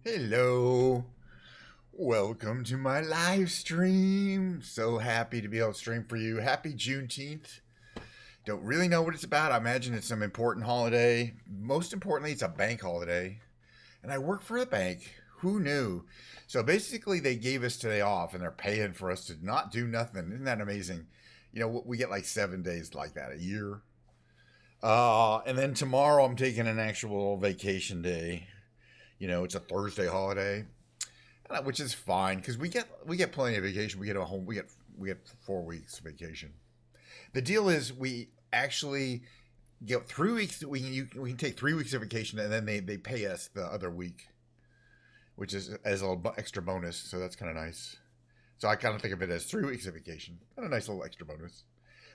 Hello. Welcome to my live stream. So happy to be able to stream for you. Happy Juneteenth. Don't really know what it's about. I imagine it's some important holiday. Most importantly, it's a bank holiday. And I work for a bank. Who knew? So basically, they gave us today off and they're paying for us to not do nothing. Isn't that amazing? You know, we get like 7 days like that a year. And then tomorrow, I'm taking an actual vacation day. You know, it's a Thursday holiday, which is fine because we get plenty of vacation. We get a home. We get 4 weeks vacation. The deal is we actually get 3 weeks. We can take 3 weeks of vacation and then they pay us the other week, which is as a little extra bonus. So that's kind of nice. So I kind of think of it as 3 weeks of vacation and a nice little extra bonus.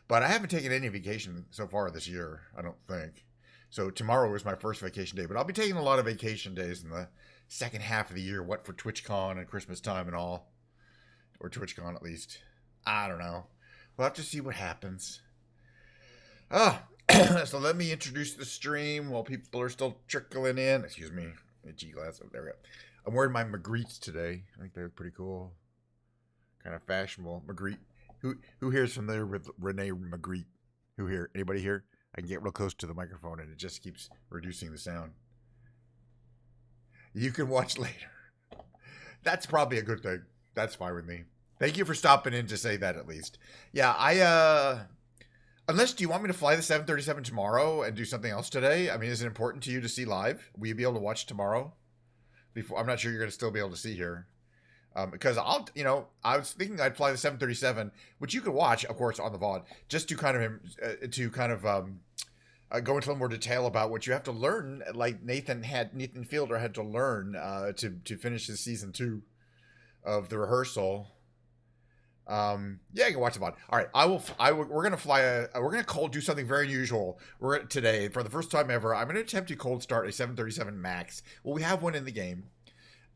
But I haven't taken any vacation so far this year. I don't think. So tomorrow is my first vacation day, but I'll be taking a lot of vacation days in the second half of the year. What for TwitchCon and Christmas time and all, or TwitchCon at least. I don't know. We'll have to see what happens. So let me introduce the stream while people are still trickling in. Excuse me, G glass. Oh, there we go. I'm wearing my Magrittes today. I think they're pretty cool, kind of fashionable. Magritte. Who here is familiar with Rene Magritte? Who here? Anybody here? I can get real close to the microphone and it just keeps reducing the sound. You can watch later. That's probably a good thing. That's fine with me. Thank you for stopping in to say that at least. Yeah, unless do you want me to fly the 737 tomorrow and do something else today? I mean, is it important to you to see live? Will you be able to watch tomorrow? I'm not sure you're going to still be able to see here. Because I was thinking I'd fly the 737, which you could watch, of course, on the VOD, just to kind of go into a little more detail about what you have to learn. Like Nathan Fielder had to learn to finish his season 2 of the rehearsal. Yeah, you can watch the VOD. All right, we're gonna do something very unusual. Today for the first time ever. I'm gonna attempt to cold start a 737 Max. Well, we have one in the game.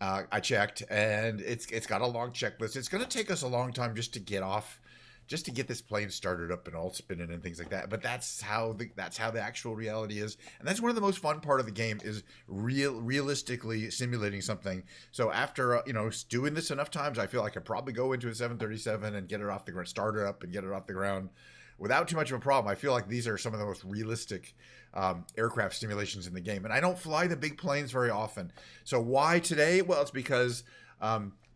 I checked, and it's got a long checklist. It's going to take us a long time just to get this plane started up and all spinning and things like that. But that's how the actual reality is, and that's one of the most fun part of the game is realistically simulating something. So after doing this enough times, I feel like I could probably go into a 737 and get it off the ground, start it up, and get it off the ground without too much of a problem. I feel like these are some of the most realistic aircraft simulations in the game. And I don't fly the big planes very often. So why today? Well, it's because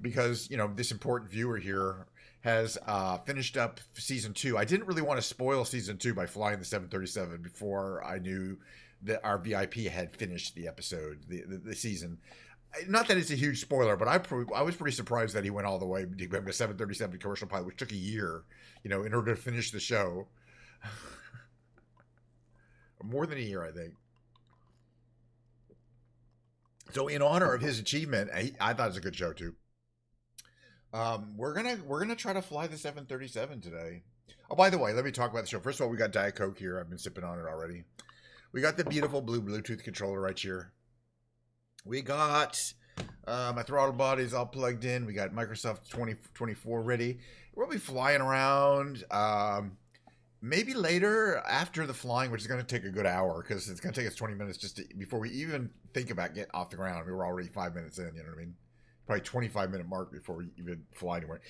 this important viewer here has finished up season 2. I didn't really want to spoil season 2 by flying the 737 before I knew that our VIP had finished the episode, the season. Not that it's a huge spoiler, but I was pretty surprised that he went all the way to become a 737 commercial pilot, which took a year, in order to finish the show. More than a year, I think. So in honor of his achievement, I thought it was a good show too. We're gonna try to fly the 737 today. Oh, by the way, let me talk about the show. First of all, we got Diet Coke here. I've been sipping on it already. We got the beautiful blue Bluetooth controller right here. We got my throttle bodies all plugged in. We got Microsoft 2024 ready. We'll be flying around. Maybe later after the flying, which is going to take a good hour because it's going to take us 20 minutes before we even think about getting off the ground. We were already 5 minutes in, you know what I mean? Probably 25-minute mark before we even fly anywhere.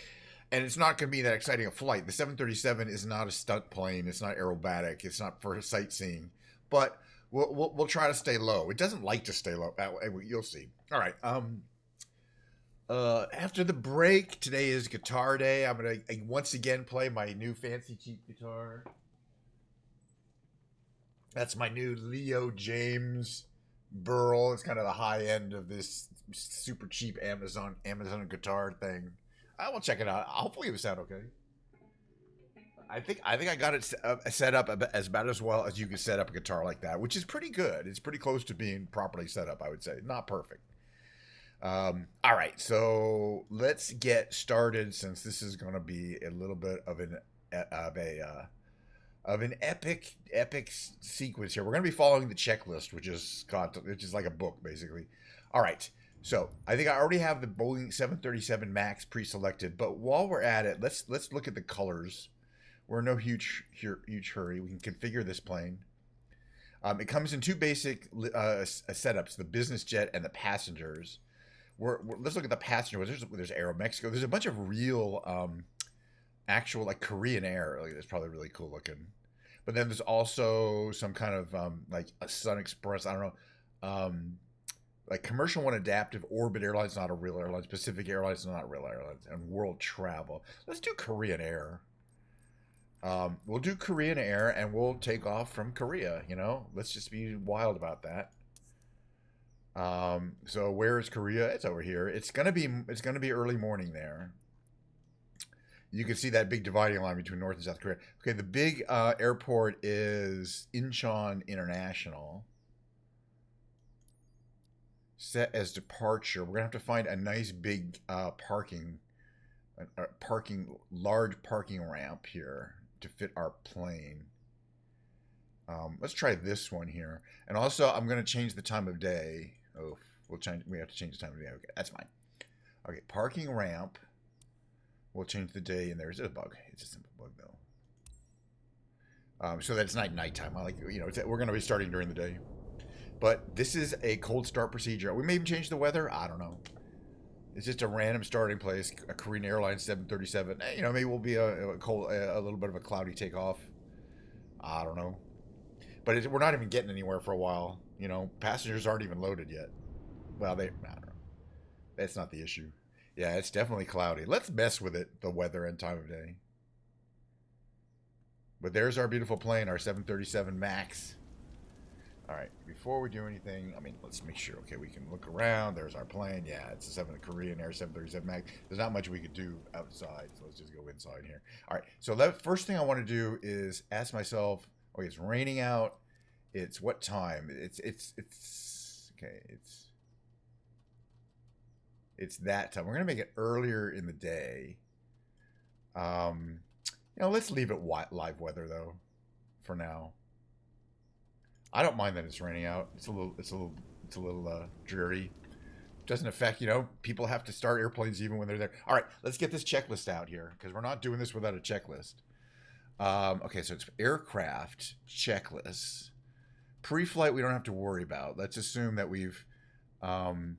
And it's not going to be that exciting a flight. The 737 is not a stunt plane. It's not aerobatic. It's not for sightseeing. But we'll try to stay low. It doesn't like to stay low. You'll see. All right. After the break, today is guitar day. I'm gonna once again play my new fancy cheap guitar. That's my new Leo James Burl. It's kind of the high end of this super cheap Amazon guitar thing. I will check it out. Hopefully it will sound okay. I think I got it set up about as well as you can set up a guitar like that, which is pretty good. It's pretty close to being properly set up, I would say. Not perfect. All right, so let's get started since this is going to be a little bit of an epic sequence here. We're going to be following the checklist, which is like a book basically. All right. So I think I already have the Boeing 737 Max pre-selected, but while we're at it, let's look at the colors. We're in no huge hurry. We can configure this plane. It comes in two basic setups: the business jet and the passengers. let's look at the passenger. There's Aeromexico. There's a bunch of real actual like Korean Air. Like, that's probably really cool looking. But then there's also some kind of like a Sun Express. I don't know. Like Commercial One Adaptive, Orbit Airlines, not a real airline. Pacific Airlines, not real airlines. And World Travel. Let's do Korean Air. We'll do Korean Air and we'll take off from Korea, you know? Let's just be wild about that. So where is Korea? It's over here. It's gonna be early morning there. You can see that big dividing line between North and South Korea. Okay, the big airport is Incheon International. Set as departure. We're gonna have to find a nice big large parking ramp here to fit our plane. Let's try this one here. And also, I'm gonna change the time of day. Oh, we have to change the time of day. Okay, that's fine. Okay, parking ramp. We'll change the day, and there's a bug. It's a simple bug, though. So that's nighttime. I like, you know, we're going to be starting during the day. But this is a cold start procedure. We may even change the weather. I don't know. It's just a random starting place. A Korean Airlines 737. You know, maybe we'll be a little bit of a cloudy takeoff. I don't know. But we're not even getting anywhere for a while. You know, passengers aren't even loaded yet. Well, I don't know. That's not the issue. Yeah, it's definitely cloudy. Let's mess with it, the weather and time of day. But there's our beautiful plane, our 737 MAX. All right, before we do anything, I mean, let's make sure, okay, we can look around. There's our plane. Yeah, it's a Korean Air 737 MAX. There's not much we could do outside, so let's just go inside here. All right, so the first thing I want to do is ask myself, okay, it's raining out. It's what time? It's that time. We're going to make it earlier in the day. You know, let's leave it live weather, though, for now. I don't mind that it's raining out. It's a little dreary. Doesn't affect, you know, people have to start airplanes even when they're there. All right, let's get this checklist out here, because we're not doing this without a checklist. Okay, so it's aircraft checklist. Pre-flight, we don't have to worry about. Let's assume that we've done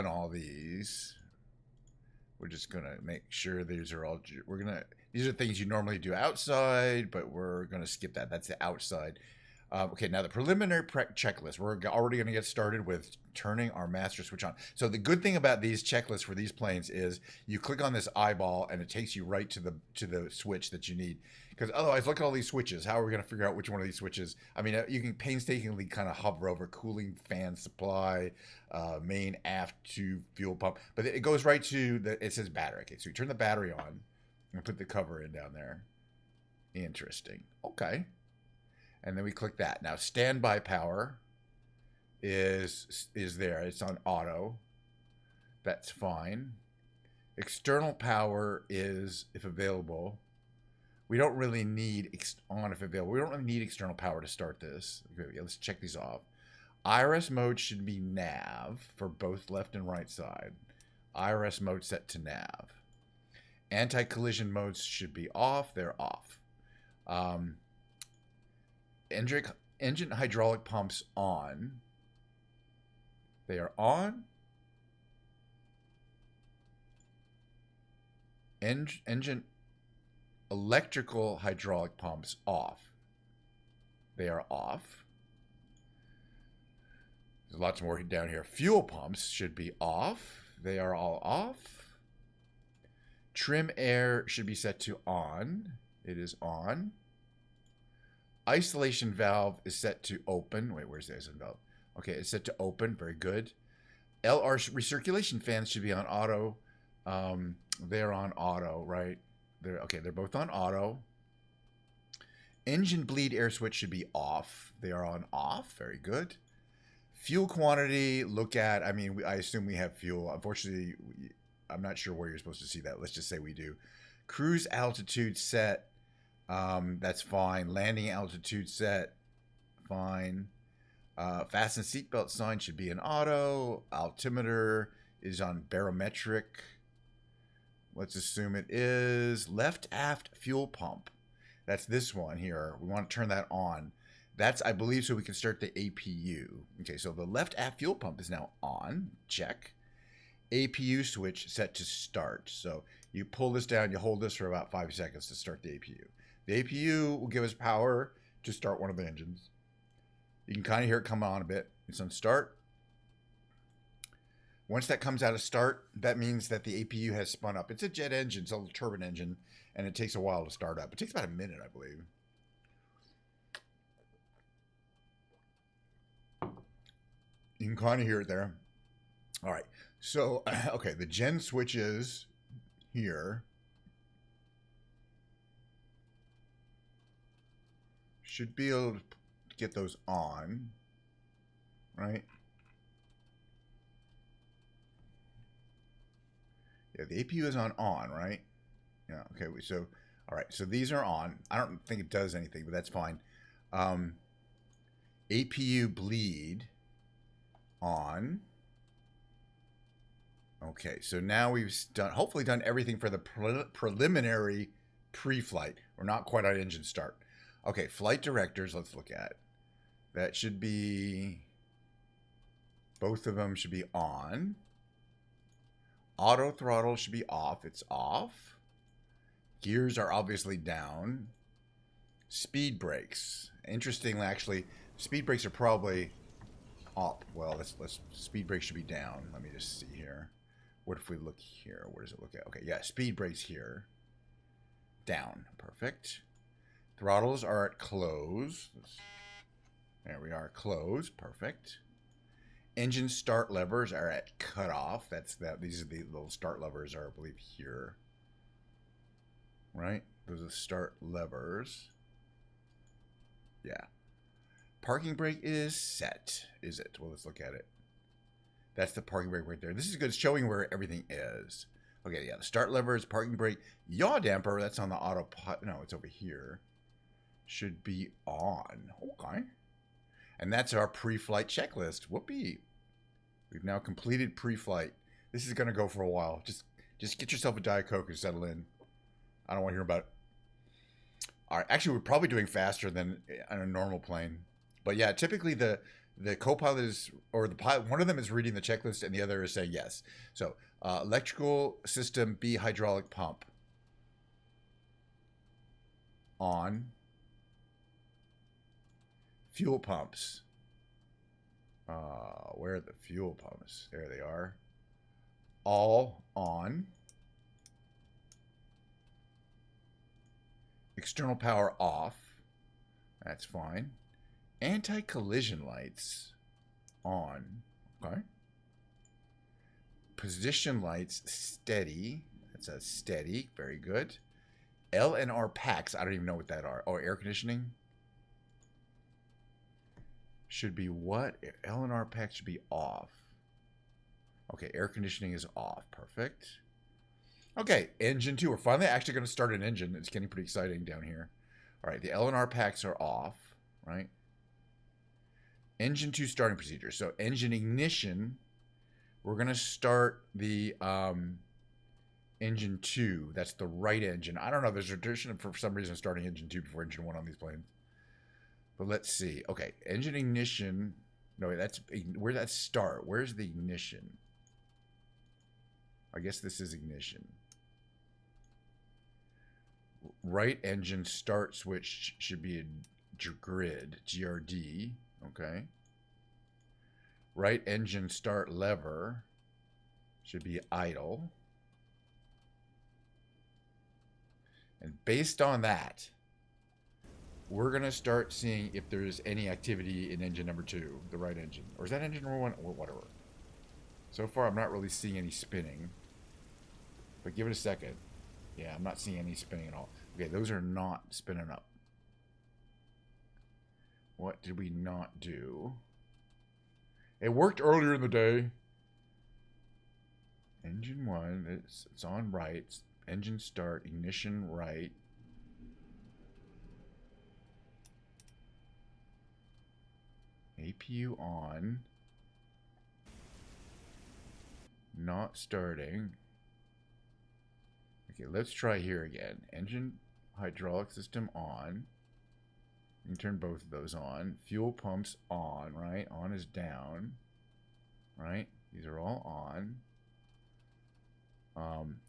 all these. We're just gonna make sure these are all. These are things you normally do outside, but we're gonna skip that. That's the outside. Okay, now the preliminary checklist. We're already going to get started with turning our master switch on. So the good thing about these checklists for these planes is you click on this eyeball and it takes you right to the switch that you need. Because otherwise, look at all these switches. How are we going to figure out which one of these switches? I mean, you can painstakingly kind of hover over cooling fan supply, main aft to fuel pump, but it goes right to it says battery. Okay, so you turn the battery on and put the cover in down there. Interesting. Okay. And then we click that. Now, standby power is there. It's on auto. That's fine. External power is, if available. We don't really need on if available. We don't really need external power to start this. Okay, let's check these off. IRS mode should be nav for both left and right side. IRS mode set to nav. Anti-collision modes should be off. They're off. Engine hydraulic pumps on. They are on. Engine electrical hydraulic pumps off. They are off. There's lots more down here. Fuel pumps should be off. They are all off. Trim air should be set to on. It is on. Isolation valve is set to open. Wait, where's the isolation valve? Okay, it's set to open. Very good. LR recirculation fans should be on auto. They're on auto, right? They're both on auto. Engine bleed air switch should be off. They are on off. Very good. Fuel quantity, I assume we have fuel. Unfortunately, I'm not sure where you're supposed to see that. Let's just say we do. Cruise altitude set. That's fine. Landing altitude set. Fine. Fasten seatbelt sign should be in auto. Altimeter is on barometric. Let's assume it is. Left aft fuel pump. That's this one here. We want to turn that on. That's, I believe, so we can start the APU. Okay, so the left aft fuel pump is now on. Check. APU switch set to start. So you pull this down, you hold this for about 5 seconds to start the APU. The APU will give us power to start one of the engines. You can kind of hear it come on a bit. It's on start. Once that comes out of start, that means that the APU has spun up. It's a jet engine, it's a little turbine engine, and it takes a while to start up. It takes about a minute, I believe. You can kind of hear it there. All right. So, okay, the gen switches here should be able to get those on, right? Yeah, the APU is on, right? Yeah, okay, so, all right, so these are on. I don't think it does anything, but that's fine. APU bleed on. Okay, so now we've hopefully done everything for the preliminary pre-flight. We're not quite on engine start. Okay, flight directors, let's look at. That should be, both of them should be on. Auto throttle should be off. It's off. Gears are obviously down. Speed brakes. Interestingly, actually, speed brakes are probably up. Well, let's speed brakes should be down. Let me just see here. What if we look here? Where does it look at? Okay, yeah, speed brakes here. Down. Perfect. Throttles are at close. There we are, close. Perfect. Engine start levers are at cutoff. These are the little start levers are, I believe, here. Right? Those are start levers. Yeah. Parking brake is set. Is it? Well, let's look at it. That's the parking brake right there. This is good. It's showing where everything is. Okay, yeah. The start lever is parking brake. Yaw damper, that's on the autopilot. No, it's over here. Should be on. Okay. And that's our pre-flight checklist. Whoopee. We've now completed pre-flight. This is going to go for a while. Just get yourself a Diet Coke and settle in. I don't want to hear about it. All right. Actually, we're probably doing faster than on a normal plane. But yeah, typically the co-pilot is, or the pilot, one of them is reading the checklist and the other is saying yes. So electrical system B hydraulic pump on. Fuel pumps. Where are the fuel pumps? There they are. All on. External power off. That's fine. Anti-collision lights on. Okay. Position lights steady. That's a steady. Very good. L and R packs. I don't even know what that are. Oh, air conditioning. Should be what? L and R pack should be off. Okay, air conditioning is off. Perfect. Okay, engine 2. We're finally actually going to start an engine. It's getting pretty exciting down here. All right, the L and R packs are off, right? Engine 2 starting procedure. So engine ignition, we're going to start the engine 2. That's the right engine. I don't know. There's a tradition for some reason starting engine 2 before engine 1 on these planes. But let's see. Okay, engine ignition. No, that's where that start. Where's the ignition? I guess this is ignition. Right engine start switch should be a grid, GRD. Okay. Right engine start lever should be idle. And based on that, we're going to start seeing if there's any activity in engine number 2, the right engine. Or is that engine number 1? Or whatever. So far, I'm not really seeing any spinning. But give it a second. Yeah, I'm not seeing any spinning at all. Okay, those are not spinning up. What did we not do? It worked earlier in the day. Engine 1, it's on right. Engine start, ignition right. APU on. Not starting. Okay, let's try here again. Engine hydraulic system on. You can turn both of those on. Fuel pumps on, right? On is down, right? These are all on.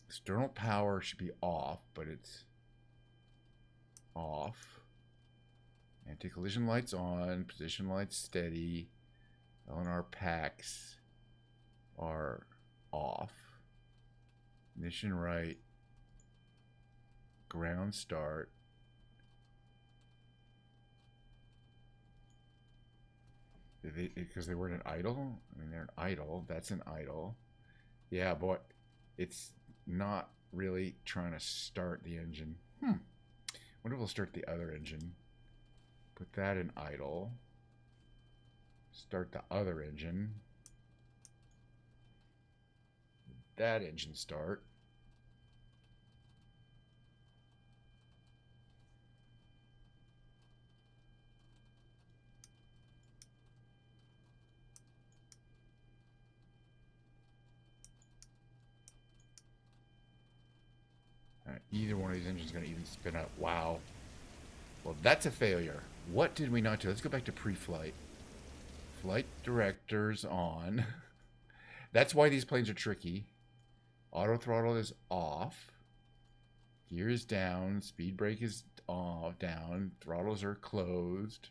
External power should be off, but it's off. Anti-collision lights on. Position lights steady. LNR packs are off. Ignition right. Ground start. Because they weren't an idle? I mean, they're an idle. That's an idle. Yeah, boy. It's not really trying to start the engine. Wonder if we'll start the other engine. Put that in idle. Start the other engine. That engine start. Either one of these engines is going to even spin up. Wow. Well, that's a failure. What did we not do? Let's go back to pre-flight. Flight directors on. That's why these planes are tricky. Auto throttle is off. Gear is down. Speed brake is off, down. Throttles are closed.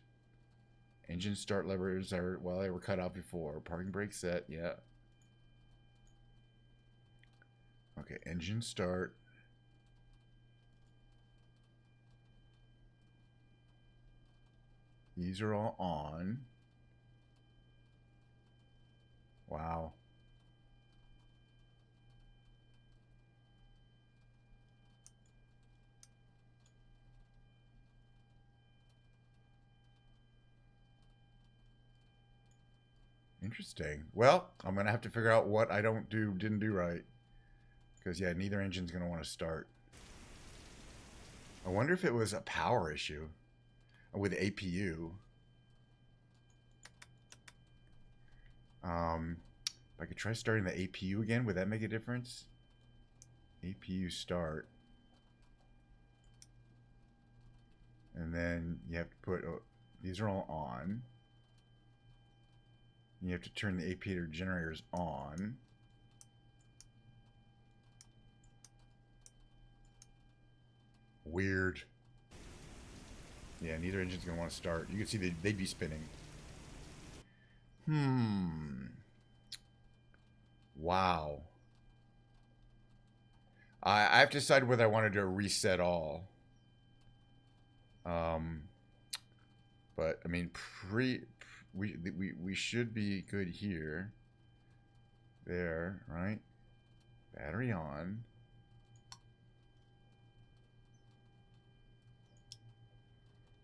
Engine start levers are, well, they were cut off before. Parking brake set, yeah. Okay, engine start. These are all on. Wow. Interesting. Well, I'm going to have to figure out what I didn't do right. Because, yeah, neither engine's going to want to start. I wonder if it was a power issue with APU. If I could try starting the APU again, would that make a difference? APU start. And then you have to put, these are all on. You have to turn the APU generators on. Weird. Yeah, neither engine's going to want to start. You can see they'd be spinning. Wow. I have to decide whether I want to do a reset all. But I mean, we should be good here. There, right? Battery on.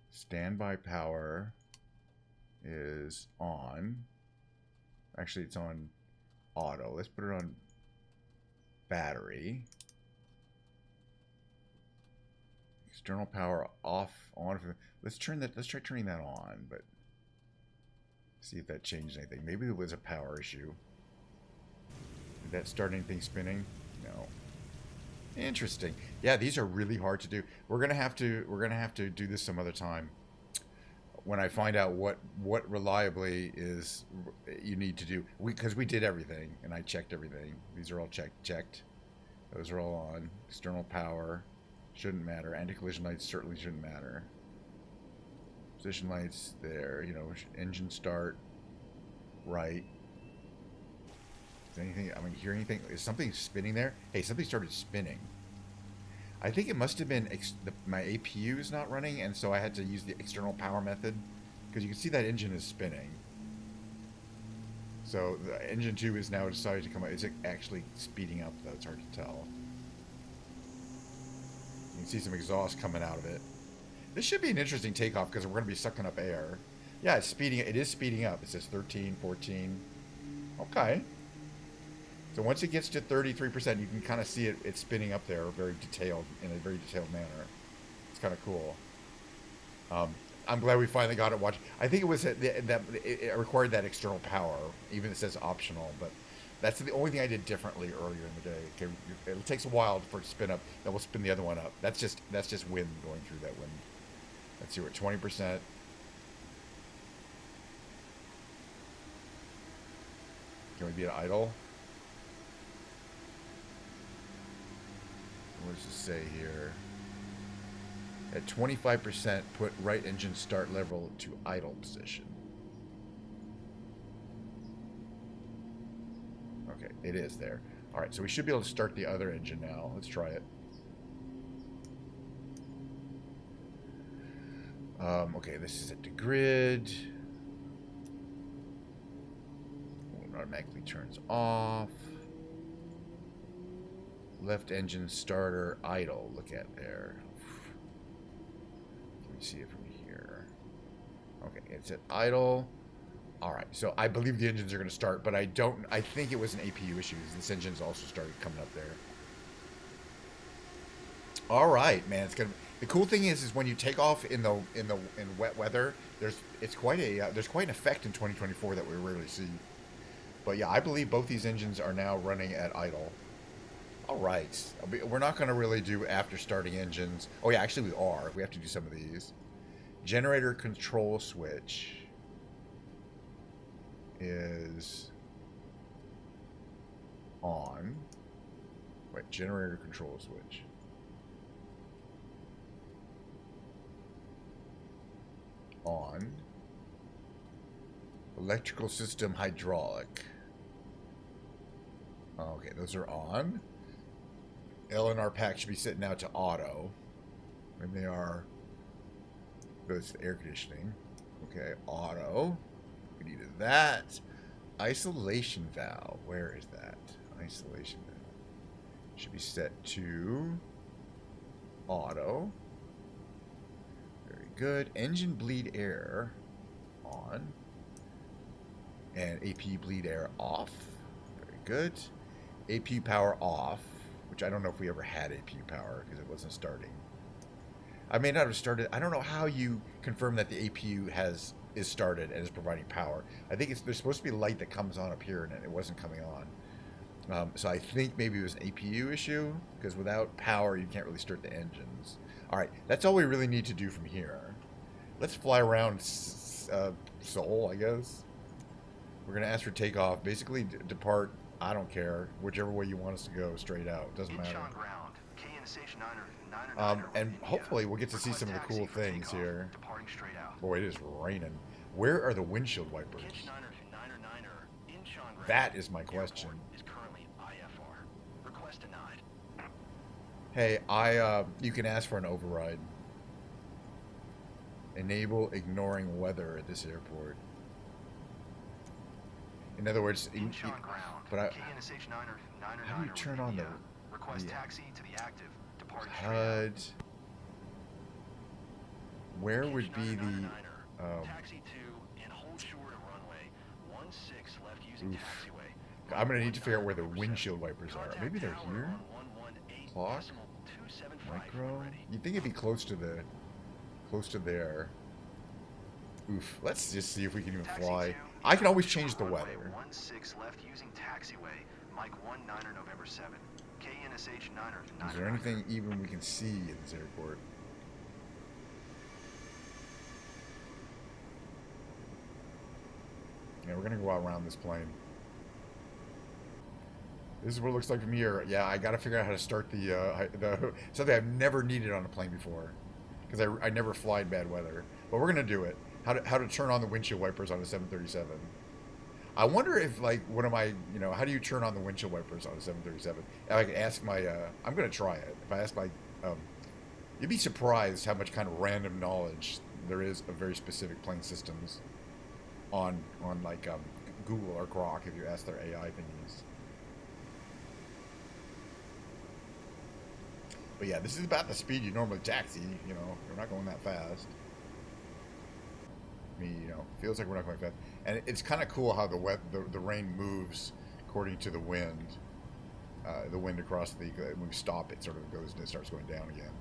Standby power is on. Actually, it's on auto. Let's put it on battery. External power off, on. Let's try turning that on, but see if that changed anything. Maybe it was a power issue. Did that start anything spinning? No. Interesting. Yeah, these are really hard to do. We're gonna have to do this some other time. When I find out what reliably is you need to do, because we did everything and I checked everything. These are all checked. Those are all on. External power shouldn't matter. Anti-collision lights certainly shouldn't matter. Position lights there. You know, engine start right. Is anything? I mean, hear anything? Is something spinning there? Hey, something started spinning. I think it must have been my APU is not running, and so I had to use the external power method, because you can see that engine is spinning. So the engine 2 is now decided to come out. Is it actually speeding up, though? It's hard to tell. You can see some exhaust coming out of it. This should be an interesting takeoff, because we're going to be sucking up air. Yeah, it's speeding. It is speeding up. It says 13, 14. Okay. So once it gets to 33%, you can kind of see it's spinning up there in a very detailed manner. It's kind of cool. I'm glad we finally got it watched. I think it was that it required that external power, even it says optional, but that's the only thing I did differently earlier in the day. Okay, it takes a while for it to spin up. Then we'll spin the other one up. That's just wind going through that wind. Let's see, we're at 20%. Can we be at idle? What does it say here? At 25%, put right engine start level to idle position. Okay, it is there. All right, so we should be able to start the other engine now. Let's try it. Okay, this is at the grid. It automatically turns off. Left engine starter idle. Look at there. Let me see it from here. Okay, it's at idle. All right, so I believe the engines are going to start, but I think it was an APU issue. This engine's also started coming up there. All right, man. The cool thing is when you take off in wet weather, there's quite an effect in 2024 that we rarely see. But yeah, I believe both these engines are now running at idle. All right, we're not going to really do after starting engines. Oh yeah, actually we are. We have to do some of these. Generator control switch is on. Wait, generator control switch. On. Electrical system hydraulic. Okay, those are on. LNR pack should be sitting out to auto. And they are. Goes to air conditioning. Okay, auto. We needed that. Isolation valve. Where is that? Isolation valve. Should be set to auto. Very good. Engine bleed air on. And APU bleed air off. Very good. APU power off. Which I don't know if we ever had APU power because it wasn't starting. I may not have started. I don't know how you confirm that the APU is started and is providing power. I think there's supposed to be light that comes on up here and it wasn't coming on. So I think maybe it was an APU issue because without power you can't really start the engines. All right, that's all we really need to do from here. Let's fly around Seoul, I guess. We're gonna ask for takeoff. Basically, depart. I don't care. Whichever way you want us to go, straight out. Doesn't matter. And hopefully we'll get to see some of the cool things here. Boy, it is raining. Where are the windshield wipers? That is my question. Hey, you can ask for an override. Enable ignoring weather at this airport. In other words, but how do you turn on the HUD? Where would be the I'm gonna need to figure out where the windshield wipers are. Maybe they're here. Clock. Micro. You'd think it'd be close to there. Oof. Let's just see if we can even fly. I can always change the weather. 16 left using taxiway. Mike 19er November 7. KNSH 9er. Is there anything even we can see in this airport? Yeah, we're gonna go out around this plane. This is what it looks like from here. Yeah, I gotta figure out how to start the something I've never needed on a plane before, because I never fly in bad weather. But we're gonna do it. How to turn on the windshield wipers on a 737. I wonder if, like, what am I, how do you turn on the windshield wipers on a 737? If I could ask my, I'm going to try it. If I ask my, you'd be surprised how much kind of random knowledge there is of very specific plane systems on like, Google or Grok if you ask their AI thingies. But yeah, this is about the speed you normally taxi, you're not going that fast. Feels like we're not going fast. And it's kind of cool how the rain moves according to the wind. The wind across when we stop, it sort of goes and it starts going down again.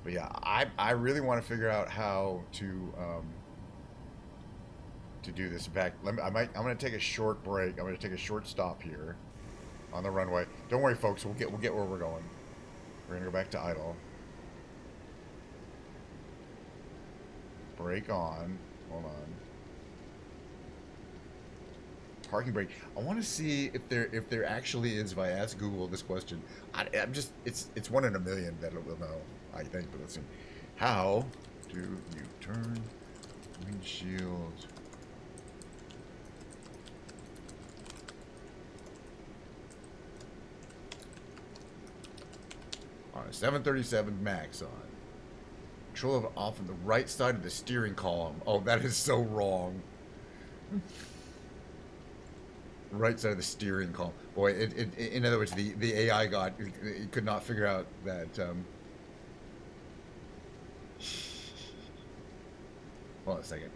But yeah, I really want to figure out how to do this. In fact, I'm going to take a short break. I'm going to take a short stop here on the runway. Don't worry, folks. We'll get where we're going. We're going to go back to idle. Brake on. Hold on. Parking brake. I want to see if there actually is. If I ask Google this question, I'm just it's one in a million that it will know. I think, but let's see. How do you turn windshield? On a 737 Max on. Control of off on the right side of the steering column. Oh, that is so wrong. Right side of the steering column. Boy, in other words, the AI god it could not figure out that. Hold on a second.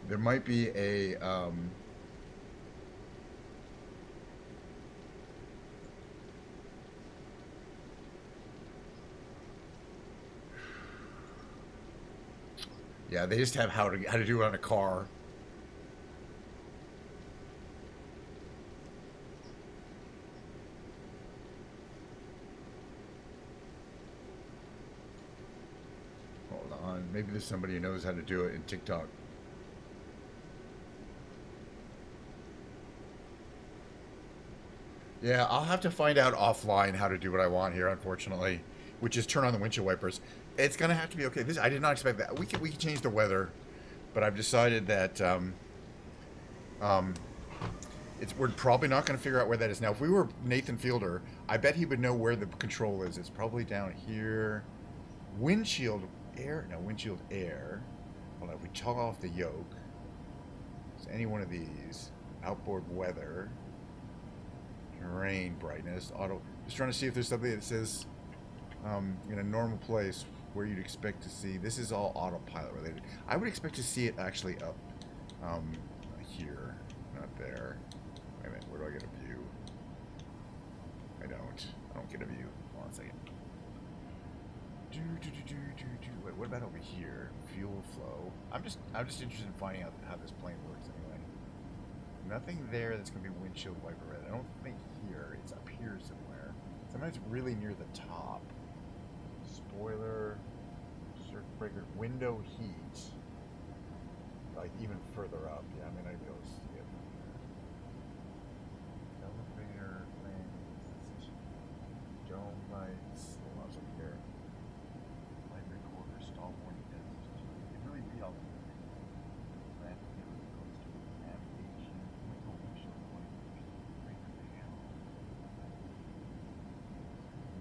There might be a. Yeah, they just have how to do it on a car. Hold on, maybe there's somebody who knows how to do it in TikTok. Yeah, I'll have to find out offline how to do what I want here, unfortunately, which is turn on the windshield wipers. It's gonna have to be okay. This I did not expect that. We can change the weather, but I've decided that we're probably not going to figure out where that is now. If we were Nathan Fielder, I bet he would know where the control is. It's probably down here. Windshield air. No, windshield air. Hold on. If we toggle off the yoke, it's any one of these. Outboard weather. Terrain brightness. Auto. Just trying to see if there's something that says in a normal place where you'd expect to see. This is all autopilot related. I would expect to see it actually up here, not there. Wait a minute, where do I get a view? I don't get a view. Hold on a second. Wait, what about over here? Fuel flow. I'm just interested in finding out how this plane works anyway. Nothing there that's gonna be windshield wiper red. I don't think here. It's up here somewhere. Sometimes really near the top. Spoiler, circuit breaker, window heat. Like even further up. Yeah, I mean I'd be able to see it. Elevator, landing, dome lights. Hold on a second here. Light recorder, stall warning desk. It really be all the navigation, windshield wipers, breaker panel.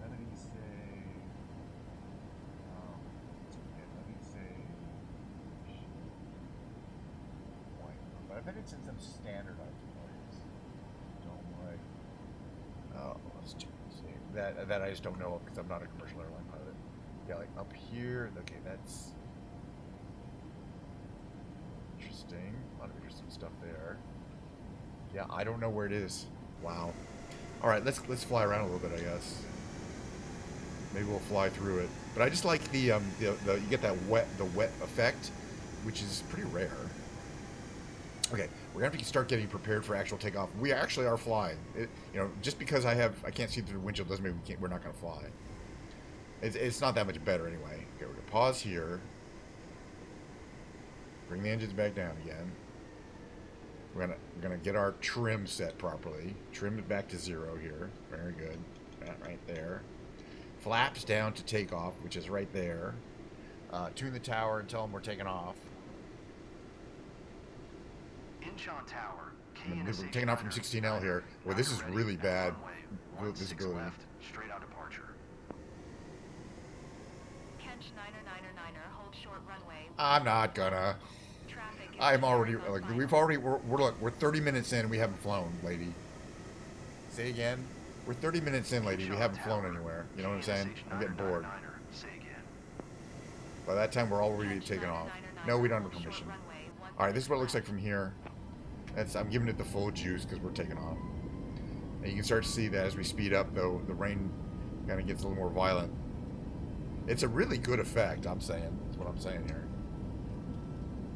None of these say. But I bet it's in some standardized place. Don't like. Oh, let's check and see. That I just don't know of because I'm not a commercial airline pilot. Yeah, like up here. Okay, that's interesting. A lot of interesting stuff there. Yeah, I don't know where it is. Wow. All right, let's fly around a little bit, I guess. Maybe we'll fly through it. But I just like the you get that wet effect, which is pretty rare. Okay, we're gonna have to start getting prepared for actual takeoff. We actually are flying. Just because I can't see through the windshield doesn't mean we're not gonna fly. It's not that much better anyway. Okay, we're gonna pause here. Bring the engines back down again. We're gonna get our trim set properly. Trim it back to 0 here. Very good. That right there. Flaps down to takeoff, which is right there. Tune the tower and tell them we're taking off. Incheon Tower. We're taking off from 16L here. Well, this is really bad visibility. Left, straight out departure. Kench 99er, hold short runway. I'm not gonna. I'm already like we're 30 minutes in and we haven't flown, lady. Say again. We're 30 minutes in, lady. We haven't flown anywhere. You know what I'm saying? I'm getting bored. By that time, we're already taking off. No, we don't have permission. All right, this is what it looks like from here. I'm giving it the full juice because we're taking off. And you can start to see that as we speed up, though, the rain kind of gets a little more violent. It's a really good effect, I'm saying. That's what I'm saying here.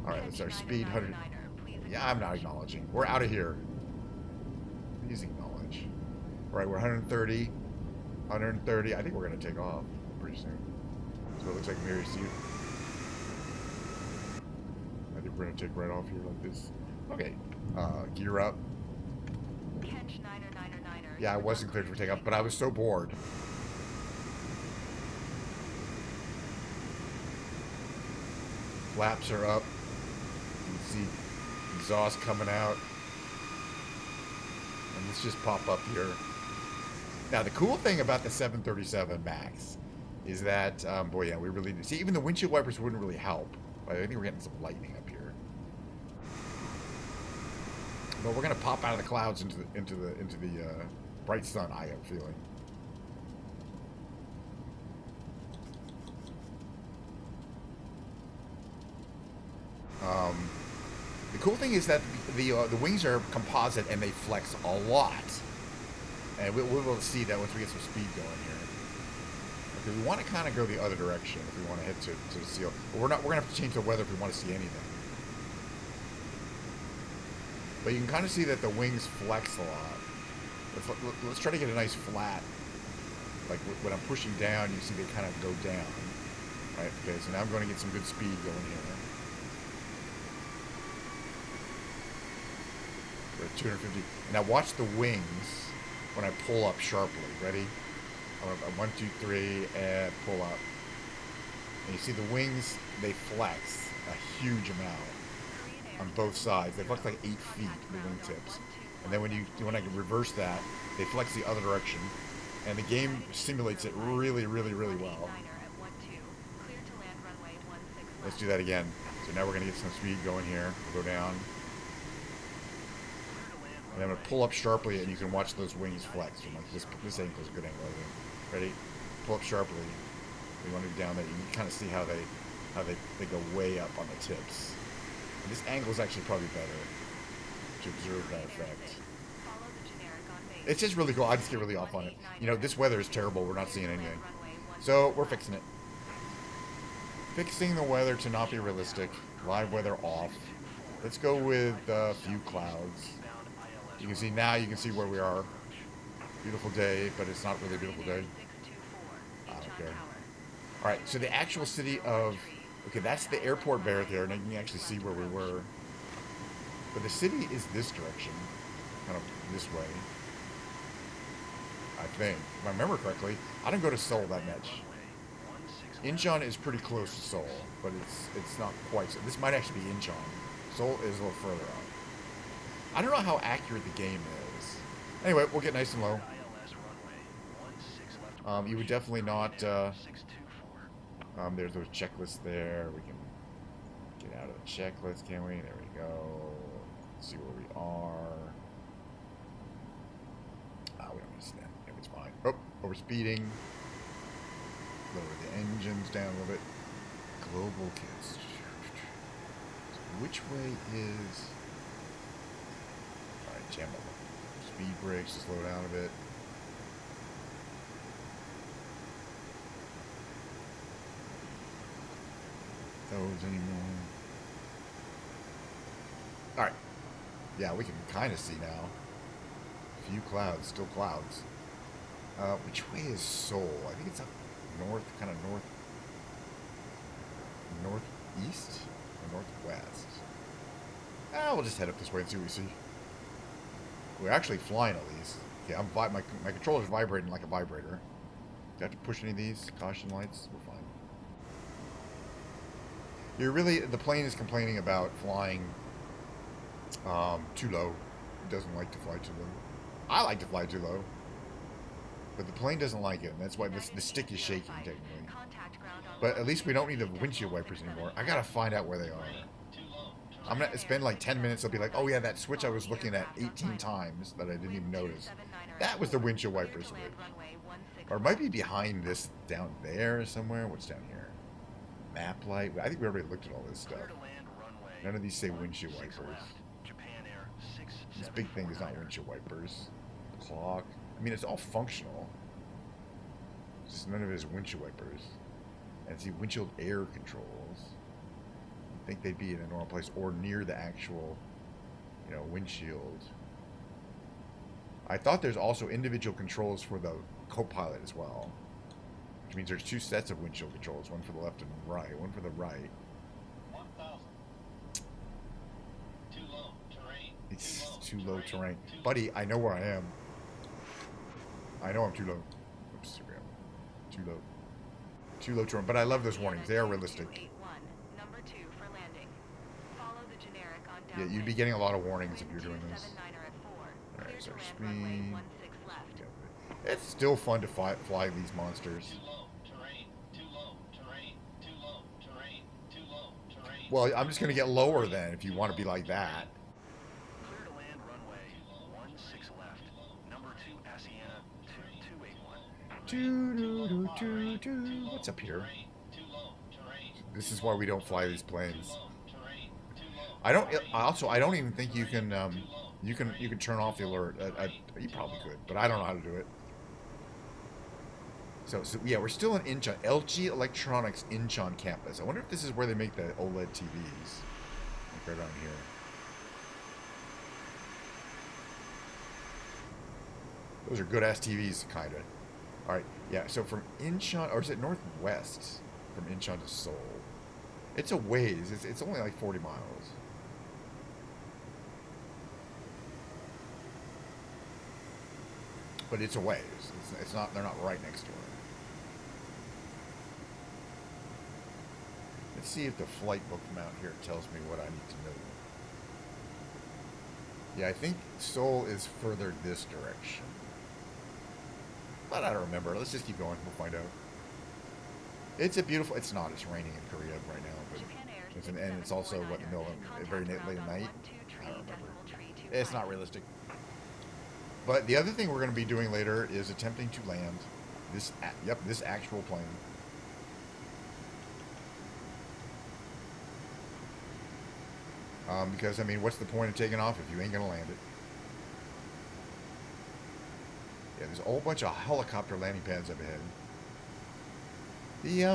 All right, let's start speed 100. Yeah, I'm not acknowledging. We're out of here. Please acknowledge. All right, we're 130. 130. I think we're going to take off pretty soon. So it looks like Mary Steve. We're gonna take right off here like this. Okay. Gear up. Kench 9999er. Yeah, I wasn't cleared for takeoff, but I was so bored. Flaps are up. You can see exhaust coming out. And let's just pop up here. Now, the cool thing about the 737 MAX is that, boy, yeah, we really see, even the windshield wipers wouldn't really help. But I think we're getting some lightning up here. But we're gonna pop out of the clouds into the bright sun. I have a feeling. The cool thing is that the wings are composite and they flex a lot. And we'll see that once we get some speed going here. Okay, we want to kind of go the other direction if we want to head to the seal. But we're gonna have to change the weather if we want to see anything. But you can kind of see that the wings flex a lot. Let's try to get a nice flat. Like when I'm pushing down, you see they kind of go down. Right? Okay, so now I'm going to get some good speed going here. We're at 250. Now watch the wings when I pull up sharply. Ready? I'm 1, 2, 3, and pull up. And you see the wings, they flex a huge amount on both sides. They flex like 8 feet, the wingtips. And then when I reverse that, they flex the other direction. And the game simulates it really, really, really well. Let's do that again. So now we're going to get some speed going here. We'll go down. And I'm going to pull up sharply, and you can watch those wings flex. From like this angle is a good angle, I think. Ready? Pull up sharply. You want to be down there. You can kind of see how they go way up on the tips. And this angle is actually probably better to observe that effect. It's just really cool. I just get really off on it. You know, this weather is terrible. We're not seeing anything. So we're fixing it. Fixing the weather to not be realistic. Live weather off. Let's go with a few clouds. You can see now, you can see where we are. Beautiful day, but it's not really a beautiful day. I don't care. Alright, so the actual city of... Okay, that's the airport barrier, and you can actually see where we were. But the city is this direction. Kind of this way. I think. If I remember correctly, I don't go to Seoul that much. Incheon is pretty close to Seoul, but it's not quite so. This might actually be Incheon. Seoul is a little further out. I don't know how accurate the game is. Anyway, we'll get nice and low. You would definitely not... there's those checklists there. We can get out of the checklist, can we? There we go. Let's see where we are. We don't need to stand. It's fine. Oh, we're speeding. Lower the engines down a little bit. Global kiss. So which way is... Alright, jam up. Speed brakes to slow down a bit. Those anymore. Alright. Yeah, we can kind of see now. A few clouds, still clouds. Which way is Seoul? I think it's up north, kind of northeast or northwest. We'll just head up this way and see what we see. We're actually flying at least. Okay, my controller's vibrating like a vibrator. Do I have to push any of these caution lights? We're fine. The plane is complaining about flying too low. It doesn't like to fly too low. I like to fly too low. But the plane doesn't like it, and that's why the stick is shaking, technically. But at least we don't need the windshield wipers anymore. I gotta find out where they are. I'm gonna spend like 10 minutes, I'll be like, oh yeah, that switch I was looking at 18 times that I didn't even notice. That was the windshield wiper switch. Or it might be behind this down there somewhere. What's down here? Map light. I think we already looked at all this stuff. None of these say windshield wipers. This big thing is not windshield wipers. Clock. I mean, it's all functional. Just none of it is windshield wipers. And see, windshield air controls. I think they'd be in a normal place or near the actual, windshield. I thought there's also individual controls for the co-pilot as well. Which means there's 2 sets of windshield controls. One for the left and right. One for the right. It's too low terrain. Buddy, I know where I am. I know I'm too low. Oops, here we go. Too low. Too low terrain. But I love those warnings. They are realistic. 2281, number 2 for landing. Follow the generic on Yeah, downwind. you'd be getting a lot of warnings if Wind you're doing this. 279er at 4. Clear Alright, to so land speed. runway 16 left. Yeah. It's still fun to fly these monsters. Well, I'm just going to get lower then if you want to be like that. Clear to land runway 16 left. Number 2 Asiana 2281. What's up here? This is why we don't fly these planes. I don't even think you can you can turn off the alert. You probably could, but I don't know how to do it. So yeah, we're still in Incheon, LG Electronics Incheon campus. I wonder if this is where they make the OLED TVs. Like right around here. Those are good ass TVs, kinda. All right, yeah. So from Incheon, or is it northwest from Incheon to Seoul? It's a ways. It's only like 40 miles. But it's a ways. It's not. They're not right next to it. Let's see if the flight book mount here tells me what I need to know. Yeah, I think Seoul is further this direction. But I don't remember. Let's just keep going. We'll find out. It's a beautiful... It's not. It's raining in Korea right now. But and it's also, what, in the middle of... Very late at night. I don't remember. It's not realistic. But the other thing we're going to be doing later is attempting to land this... Yep, this actual plane. Because, I mean, what's the point of taking off if you ain't going to land it? Yeah, there's a whole bunch of helicopter landing pads up ahead. The, you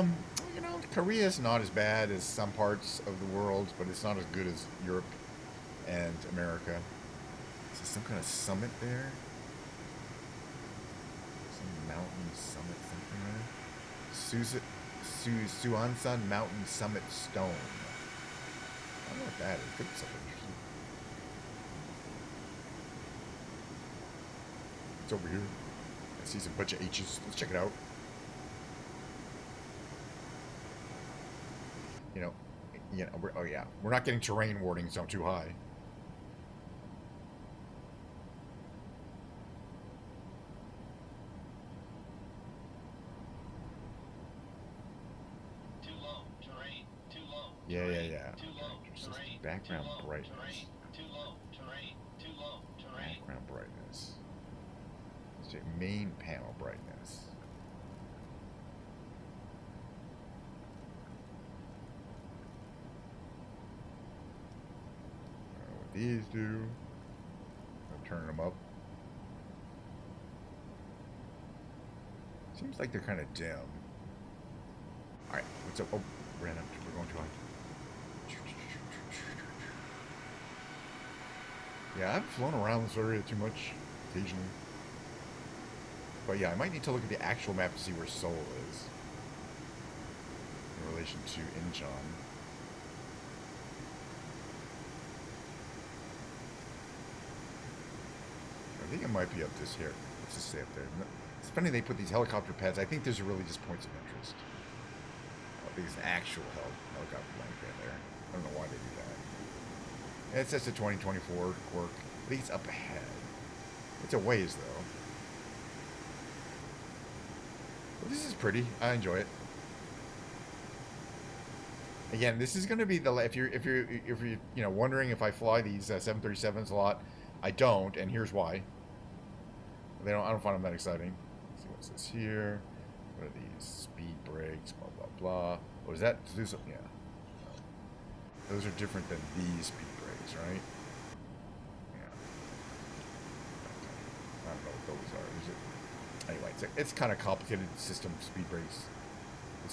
know, Korea is not as bad as some parts of the world, but it's not as good as Europe and America. Is there some kind of summit there? Some mountain summit, something there? Suansan Mountain Summit Stone. I don't know what that is. Could be something interesting. It's over here. I see some bunch of H's. Let's check it out. You know, oh yeah, we're not getting terrain warnings on too high. Too low, terrain, too low. Yeah. Too low, terrain, Background too low, brightness. terrain, too low, terrain, too low, terrain. Background brightness. Let's say main panel brightness. What these do? I'm turning them up. Seems like they're kind of dim. All right, what's up? Oh, we're going too high. Yeah, I've flown around this area too much, occasionally. But yeah, I might need to look at the actual map to see where Seoul is in relation to Incheon. I think it might be up this here. Let's just stay up there. It's funny they put these helicopter pads. I think those are really just points of interest. I think it's an actual helicopter landing pad there. I don't know why they do that. It says the 2024 work. I think it's up ahead. It's a ways though. But this is pretty. I enjoy it. Again, this is going to be the if you're wondering if I fly these 737s a lot, I don't, and here's why. I don't find them that exciting. Let's see what it says here. What are these? Speed brakes, blah blah blah. Oh, is that? Yeah. Those are different than these speed brakes, right? Yeah. I don't know what those are. Anyway, it's kind of complicated system. Speed brakes.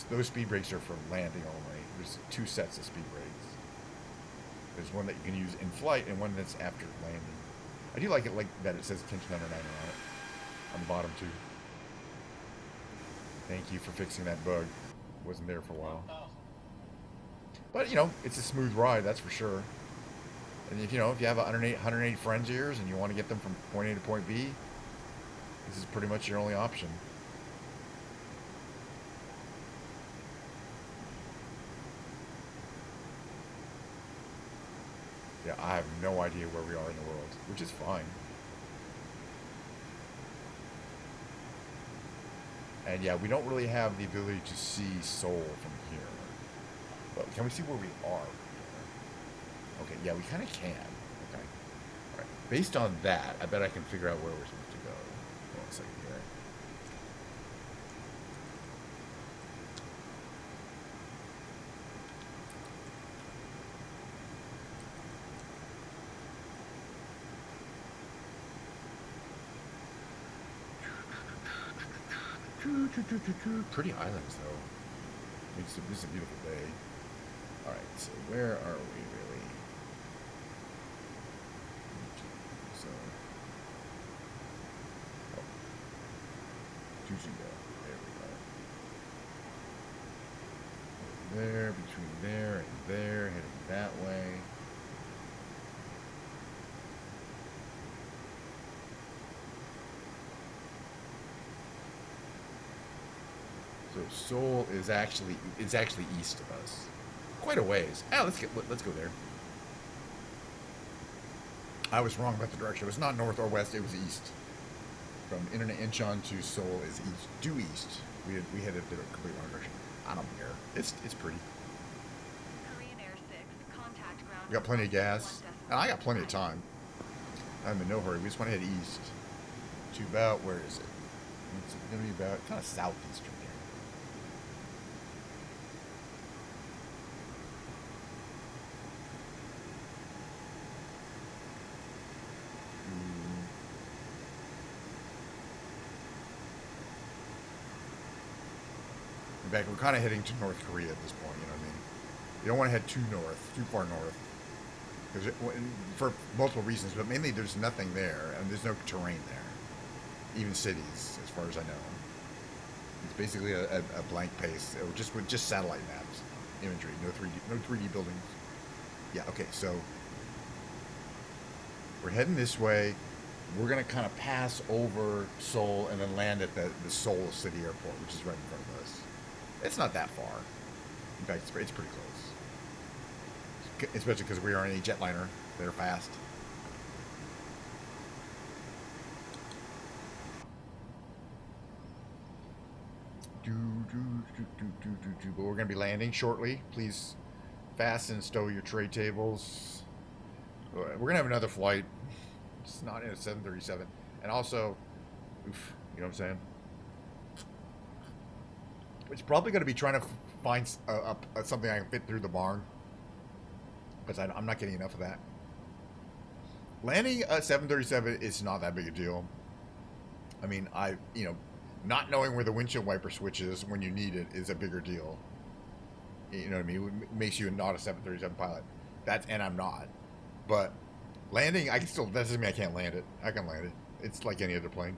Those speed brakes are for landing only. There's two sets of speed brakes. There's one that you can use in flight and one that's after landing. I do like it that it says Tension Under 9 on it. On the bottom too. Thank you for fixing that bug. Wasn't there for a while. But, it's a smooth ride, that's for sure. And if you know, if you have 180 friends of yours and you want to get them from point A to point B, this is pretty much your only option. Yeah, I have no idea where we are in the world, which is fine. And yeah, we don't really have the ability to see Seoul from here. But can we see where we are from here? Okay, yeah, we kind of can. Okay. All right. Based on that, I bet I can figure out where we're supposed to go. Hold on a second here. Pretty islands, though. This is a beautiful day. All right, so where are we really? So, oh, Tuchingo. There we go. Over there, between there and there, heading that way. So Seoul is actually east of us, quite a ways. Ah, let's go there. I was wrong about the direction. It was not north or west. It was east. From Incheon to Seoul is east, due east. We headed the complete wrong direction. I don't care. It's pretty. Korean Air 6, contact ground. We got plenty of gas. And I got plenty of time. I'm in no hurry. We just want to head east to about, where is it? It's going to be about kind of southeastern here. In fact, we're kind of heading to North Korea at this point, you know what I mean? You don't want to head too far north. Because for multiple reasons, but mainly there's nothing there, and there's no terrain there. Even cities, as far as I know. It's basically a blank pace, or just satellite maps, imagery, no 3D buildings. Yeah, okay, so we're heading this way. We're going to kind of pass over Seoul and then land at the Seoul City Airport, which is right in front of us. It's not that far. In fact, it's pretty close. Especially because we are in a jetliner. They're fast. But we're going to be landing shortly. Please fasten and stow your tray tables. We're going to have another flight. It's not in a 737. And also, oof, you know what I'm saying? It's probably going to be trying to find something I can fit through the barn. Because I'm not getting enough of that. Landing a 737 is not that big a deal. I mean, not knowing where the windshield wiper switch is when you need it is a bigger deal. You know what I mean? It makes you not a 737 pilot. And I'm not. But landing, that doesn't mean I can't land it. I can land it. It's like any other plane.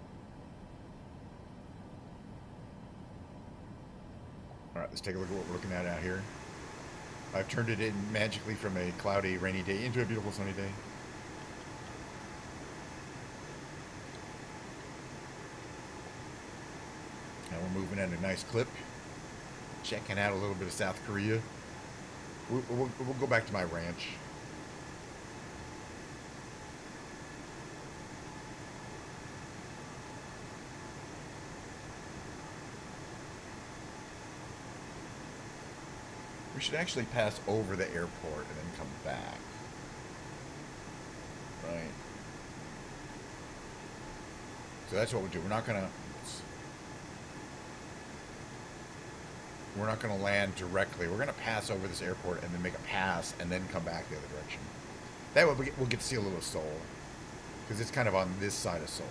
Alright, let's take a look at what we're looking at out here. I've turned it in magically from a cloudy, rainy day into a beautiful sunny day. Now we're moving at a nice clip. Checking out a little bit of South Korea. We'll go back to my ranch. We should actually pass over the airport and then come back. Right. So that's what we'll do. We're not gonna land directly. We're gonna pass over this airport and then make a pass and then come back the other direction. That way we'll get to see a little of Seoul. Because it's kind of on this side of Seoul.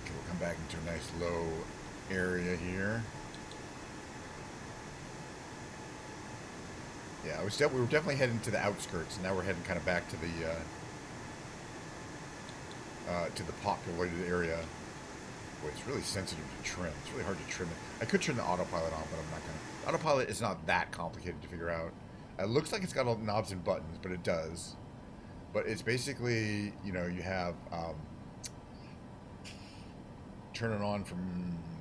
Okay, we'll come back into a nice low area here. Yeah, we were definitely heading to the outskirts, and now we're heading kind of back to the populated area. Boy, it's really sensitive to trim. It's really hard to trim it. I could turn the autopilot on, but I'm not going to. Autopilot is not that complicated to figure out. It looks like it's got all knobs and buttons, but it does. But it's basically, you know, you have turn it on from,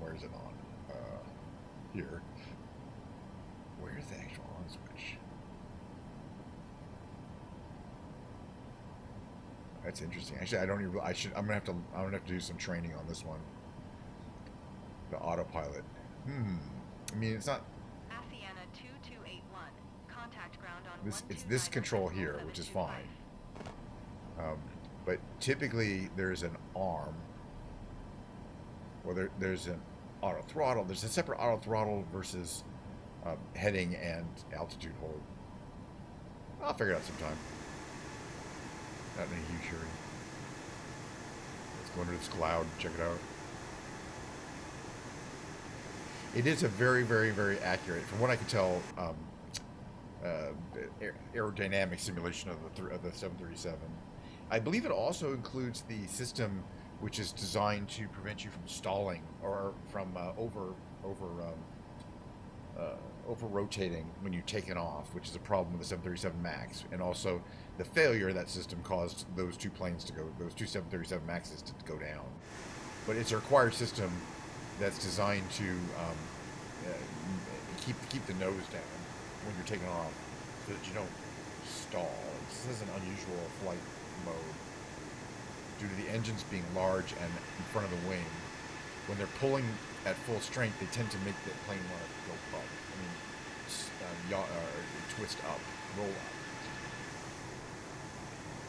where is it on? Here. Where's the actual on switch? That's interesting. Actually, I don't even. I'm gonna have to do some training on this one. The autopilot. I mean, it's not. Asiana 2281. Contact ground on It's this control here, which is fine. But typically there's an arm. Well, there's an auto throttle. There's a separate auto throttle versus heading and altitude hold. I'll figure it out sometime. Not in a huge hurry. Let's go under this cloud. Check it out. It is a very, very, very accurate, from what I can tell, aerodynamic simulation of the 737. I believe it also includes the system which is designed to prevent you from stalling or from over rotating when you take it off, which is a problem with the 737 MAX. And also, the failure of that system caused those two 737 MAXs to go down. But it's a required system that's designed to keep the nose down when you're taking off, so that you don't stall. This is an unusual flight mode due to the engines being large and in front of the wing. When they're pulling at full strength, they tend to make the plane want to go up. I mean, twist up, roll up.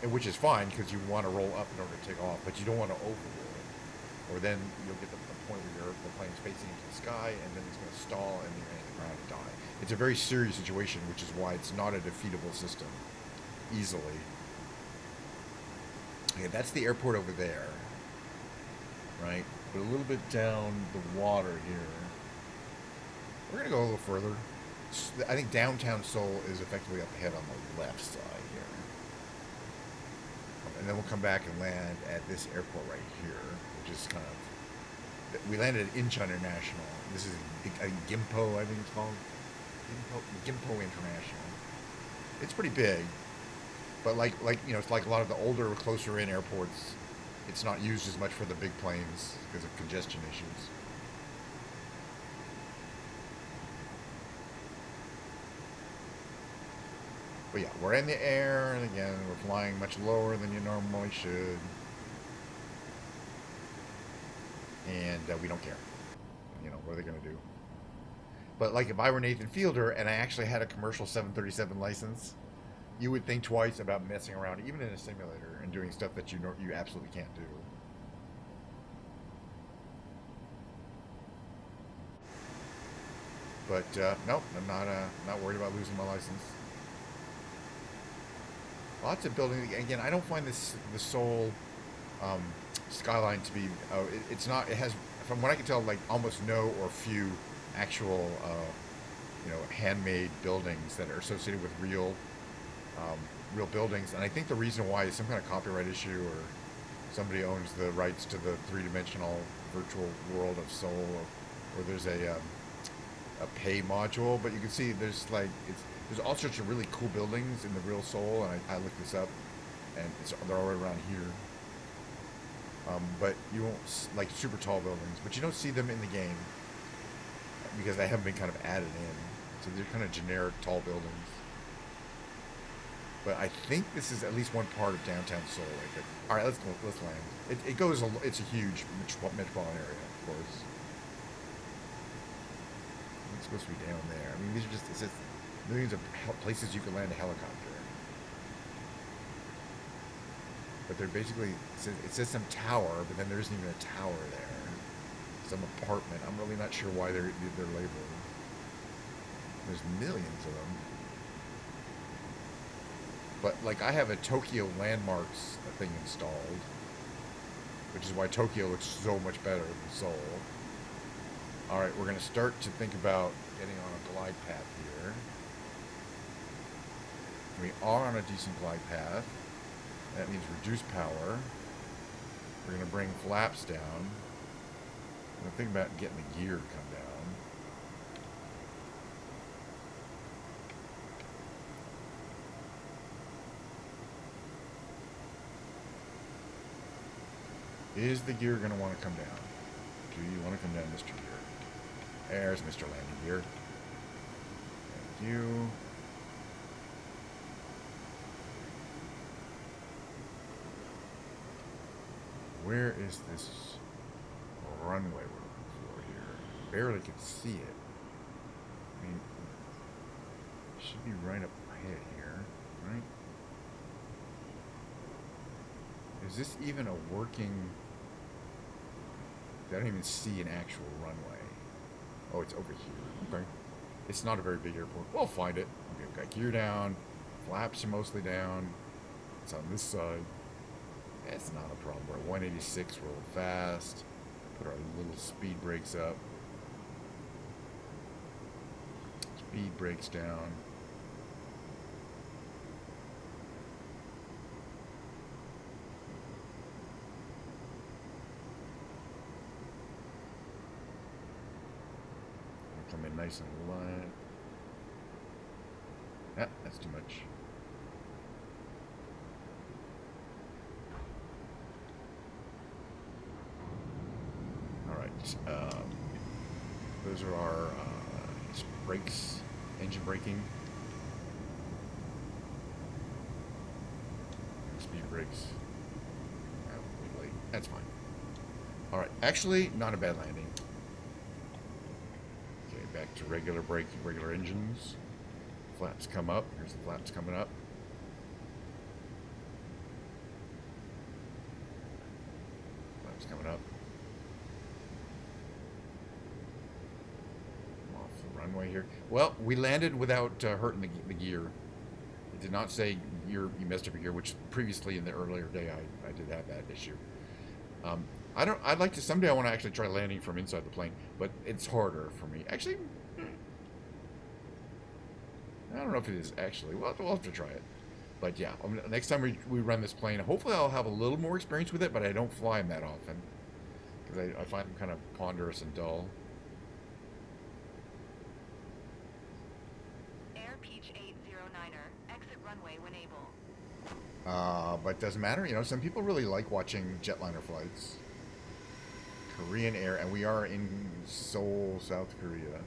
And which is fine because you want to roll up in order to take off, but you don't want to overroll it, or then you'll get the point where the plane's facing into the sky, and then it's going to stall, and you're going to hit the ground and die. It's a very serious situation, which is why it's not a defeatable system easily. Okay, that's the airport over there, right? But a little bit down the water here. We're going to go a little further. I think downtown Seoul is effectively up ahead on the left side here. And then we'll come back and land at this airport right here, which is kind of... We landed at Incheon International. This is Gimpo, I think it's called. Gimpo International. It's pretty big. But like you know, it's like a lot of the older, closer in airports. It's not used as much for the big planes because of congestion issues. But yeah, we're in the air, and again, we're flying much lower than you normally should. And we don't care. You know, what are they going to do? But like if I were Nathan Fielder and I actually had a commercial 737 license, you would think twice about messing around, even in a simulator, and doing stuff that you absolutely can't do. But nope, I'm not worried about losing my license. Lots of buildings. Again, I don't find the Seoul skyline to be. It's not. It has, from what I can tell, like almost no or few actual, handmade buildings that are associated with real buildings. And I think the reason why is some kind of copyright issue, or somebody owns the rights to the three-dimensional virtual world of Seoul, or there's a pay module. But you can see there's all sorts of really cool buildings in the real Seoul, and I looked this up, and they're all around here. But you won't, like super tall buildings, but you don't see them in the game because they haven't been kind of added in. So they're kind of generic tall buildings. But I think this is at least one part of downtown Seoul. All right, let's land. It's a huge metropolitan area, of course. It's supposed to be down there. I mean, it's just millions of places you can land a helicopter. But they're basically, it says some tower, but then there isn't even a tower there. Some apartment. I'm really not sure why they're labeled. There's millions of them. But like I have a Tokyo landmarks thing installed, which is why Tokyo looks so much better than Seoul. All right, we're going to start to think about getting on a glide path here. We are on a decent glide path. That means reduce power. We're going to bring flaps down. I'm going to think about getting the gear to come down. Is the gear going to want to come down? Do you want to come down, Mr. Gear? There's Mr. Landing Gear. Thank you. Where is this runway we're looking for here? Barely can see it. I mean, it should be right up ahead here, right? Is this even a working... I don't even see an actual runway. Oh, it's over here. Okay. It's not a very big airport. We'll find it. Okay, we've got gear down. Flaps are mostly down. It's on this side. It's not a problem. We're at 186 real fast. Put our little speed brakes up. Speed brakes down. Come in nice and light. Ah, that's too much. Alright, those are our brakes, engine braking. Speed brakes. That's fine. Alright, actually, not a bad landing. Okay, back to regular braking, regular engines. Flaps come up. Here's the flaps coming up. Flaps coming up. Off the runway here. Well, we landed without hurting the gear. It did not say you messed up your gear, which previously in the earlier day I did have that issue. I'd like to someday. I want to actually try landing from inside the plane, but it's harder for me. Actually, I don't know if it is actually. We'll have to try it. But yeah, next time we run this plane, hopefully I'll have a little more experience with it. But I don't fly them that often because I find them kind of ponderous and dull. Air Peach 809er, exit runway when able. But it doesn't matter. You know, some people really like watching jetliner flights. Korean Air, and we are in Seoul, South Korea.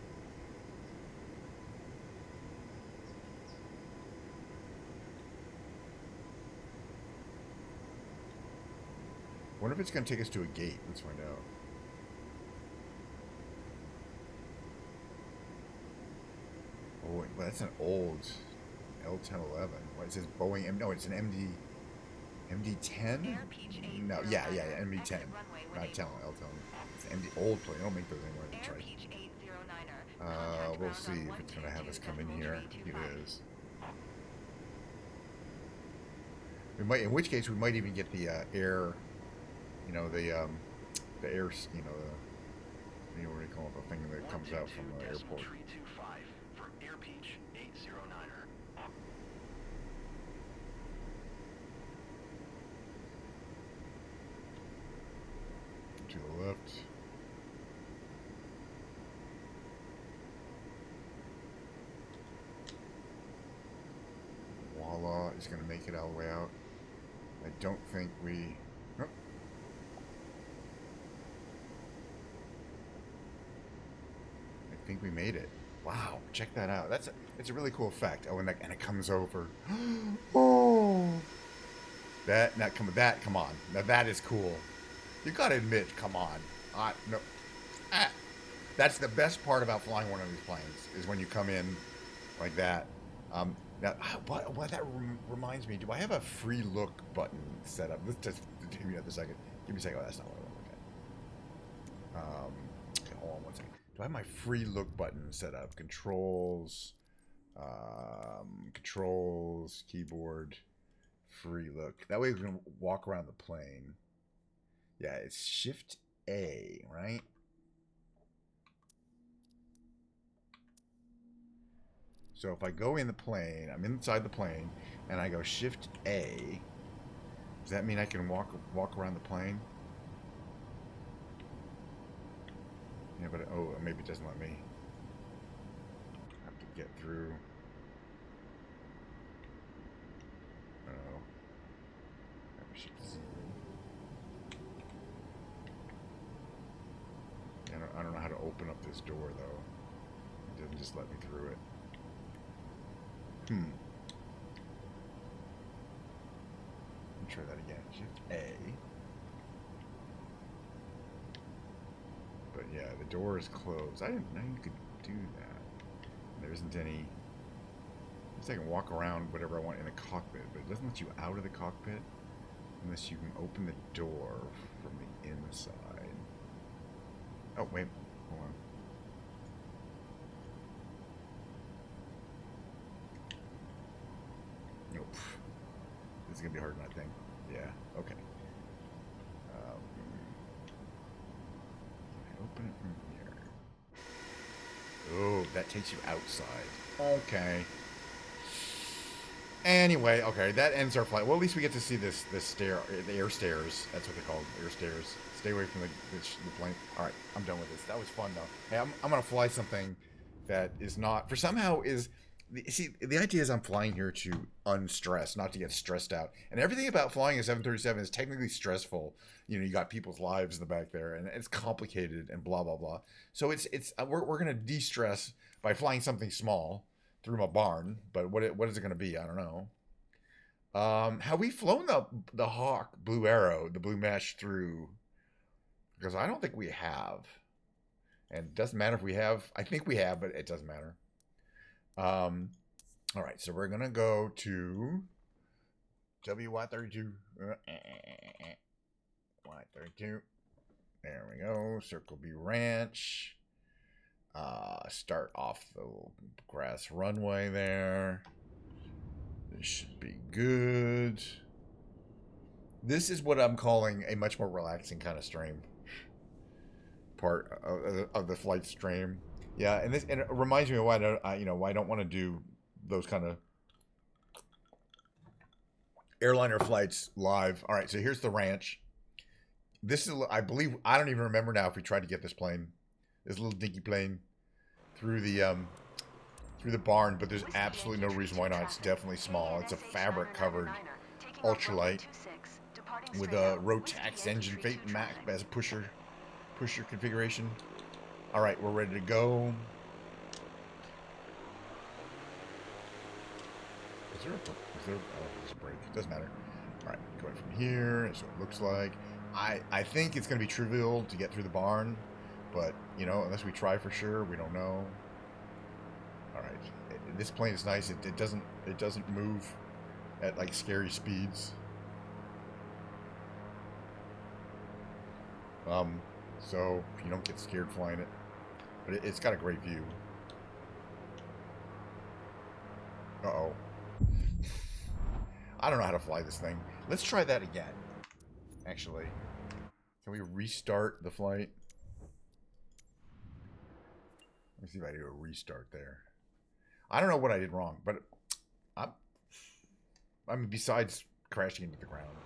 Wonder if it's going to take us to a gate. Let's find out. Oh, well, that's an old L1011. What, it says Boeing. No, it's an MD-10? No, yeah, MD-10. Not L10. It's an MD old plane. I don't make those anymore. That's right. We'll see if it's going to have us come in here. It is. We might, in which case, we might even get the air. You know, the air. You know, what do you call it? The thing that comes out from the airport. 325 for Air Peach 809er. To the left. Voila is going to make it all the way out. I don't think we... Oh. I think we made it. Wow, check that out. It's a really cool effect. Oh, and it comes over. Oh, come on. Now that is cool. You gotta admit, come on. No. That's the best part about flying one of these planes, is when you come in like that. Now, what that reminds me, do I have a free look button set up? Let's just give me a second. Give me a second. Oh, that's not what I want. Okay, hold on one second. Do I have my free look button set up? Controls, keyboard, free look. That way we can walk around the plane. Yeah, it's Shift A, right? So if I go in the plane, I'm inside the plane, and I go Shift A, does that mean I can walk around the plane? Yeah, but oh, maybe it doesn't let me. I have to get through. Oh. Shift Z. open up this door, though. It doesn't just let me through it. Let me try that again. Shift A. But yeah, the door is closed. I didn't know you could do that. There isn't any... I guess I can walk around whatever I want in the cockpit, but it doesn't let you out of the cockpit unless you can open the door from the inside. Oh, wait. Hold on. Nope. This is going to be harder than I think. Yeah, okay. Open it from here. Oh, that takes you outside. Okay. Anyway, okay, that ends our flight. Well, at least we get to see this stair, the air stairs. That's what they're called, air stairs. Stay away from the plane. All right, I'm done with this. That was fun, though. Hey, I'm going to fly something that is not, for somehow is, see, the idea is I'm flying here to unstress, not to get stressed out. And everything about flying a 737 is technically stressful. You know, you got people's lives in the back there, and it's complicated and blah, blah, blah. So we're going to de-stress by flying something small through my barn, but what is it going to be? I don't know. Have we flown the Hawk Blue Arrow, the Blue Mesh through? Because I don't think we have. And it doesn't matter if we have. I think we have, but it doesn't matter. All right, so we're going to go to WY32. Y32. There we go. Circle B Ranch. Start off the grass runway there. This should be good. This is what I'm calling a much more relaxing kind of stream. Part of the flight stream. Yeah, and it reminds me of why I don't want to do those kind of airliner flights live. All right, so here's the ranch. This is, I believe, I don't even remember now if we tried to get this little dinky plane through the barn, but there's absolutely no reason why not. It's definitely small. It's a fabric covered ultralight with a Rotax engine Fate Mac as a pusher configuration. All right, we're ready to go. There's a break. It doesn't matter. All right, going from here is what it looks like. I think it's going to be trivial to get through the barn, but, you know, unless we try for sure, we don't know. All right, this plane is nice. It doesn't move at, like, scary speeds. So you don't get scared flying it. But it's got a great view. Uh-oh. I don't know how to fly this thing. Let's try that again, actually. Can we restart the flight? Let me see if I do a restart there. I don't know what I did wrong, but I mean, besides crashing into the ground.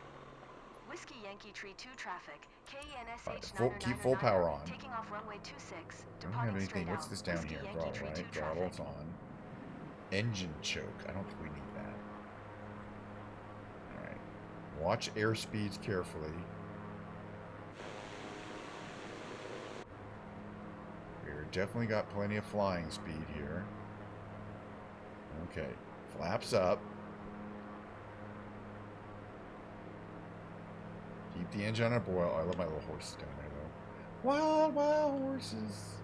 Whiskey Yankee Tree 2 traffic. Right, keep full power on. Taking off runway 26. Don't have anything. What's this down here? Throttle, right? Throttle's on. Engine choke. I don't think we need that. All right. Watch airspeeds carefully. We're definitely got plenty of flying speed here. Okay. Flaps up. Keep the engine on a boil. Oh, I love my little horses down there, though. Wild, wild horses.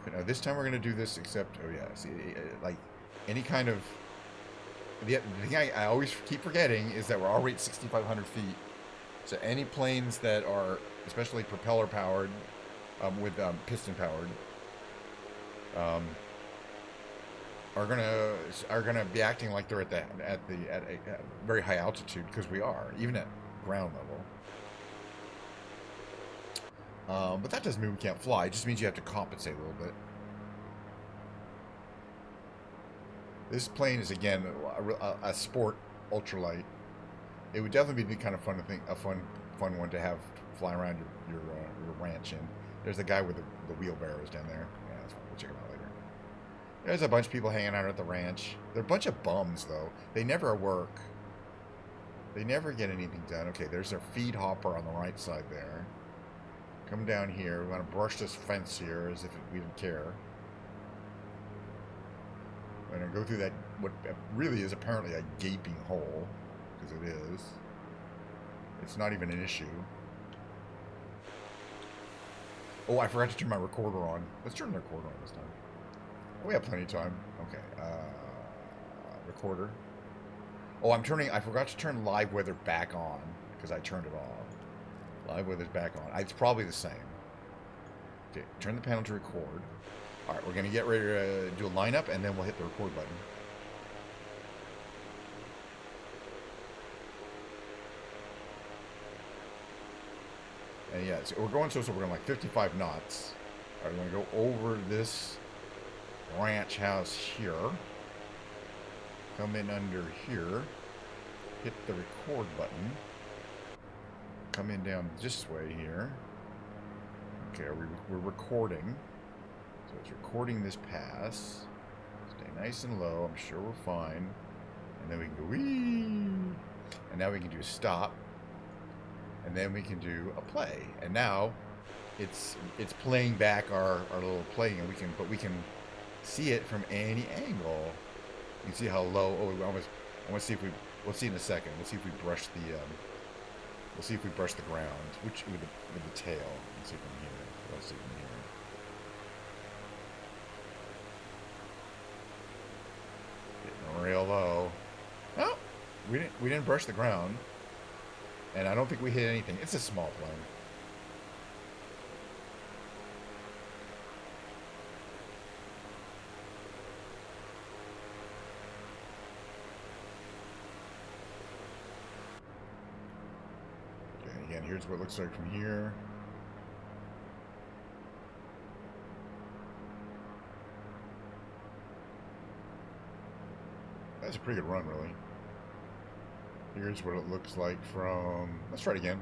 Okay, now, this time we're going to do this, except... Oh, yeah. See, like, any kind of... The thing I always keep forgetting is that we're already at 6,500 feet. So any planes that are, especially propeller-powered, with piston-powered, are gonna be acting like they're at a very high altitude, because we are, even at ground level. But that doesn't mean we can't fly. It just means you have to compensate a little bit. This plane is, again, a sport ultralight. It would definitely be kind of fun to think, a fun one to have fly around your ranch in. There's a guy with the wheelbarrows down there. Yeah, that's fine. We'll check him out later. There's a bunch of people hanging out at the ranch. They're a bunch of bums, though. They never work. They never get anything done. Okay, there's their feed hopper on the right side there. Come down here. We want to brush this fence here as if we didn't care. We're going to go through that, what really is apparently a gaping hole, because it is. It's not even an issue. Oh, I forgot to turn my recorder on. Let's turn the recorder on this time. Oh, we have plenty of time. Okay. Recorder. Oh, I forgot to turn live weather back on, because I turned it off. Live weather's back on. It's probably the same. Okay, turn the panel to record. Alright, we're going to get ready to do a lineup, and then we'll hit the record button. And yeah, so we're going we're going like 55 knots. Alright, we're going to go over this ranch house here. Come in under here. Hit the record button. Come in down this way here. Okay, we're recording. So it's recording this pass. Stay nice and low. I'm sure we're fine. And then we can go wee. And now we can do a stop. And then we can do a play. And now it's playing back our little playing, and we can see it from any angle. You can see how low. Oh, I want to see if we'll see in a second. We'll see if we brush the ground, with the tail. Let's see from here. Let's see from here. Getting real low. Oh, we didn't brush the ground, and I don't think we hit anything. It's a small plane. Okay, again, here's what it looks like from here. That's a pretty good run, really. Here's what it looks like from... Let's try it again.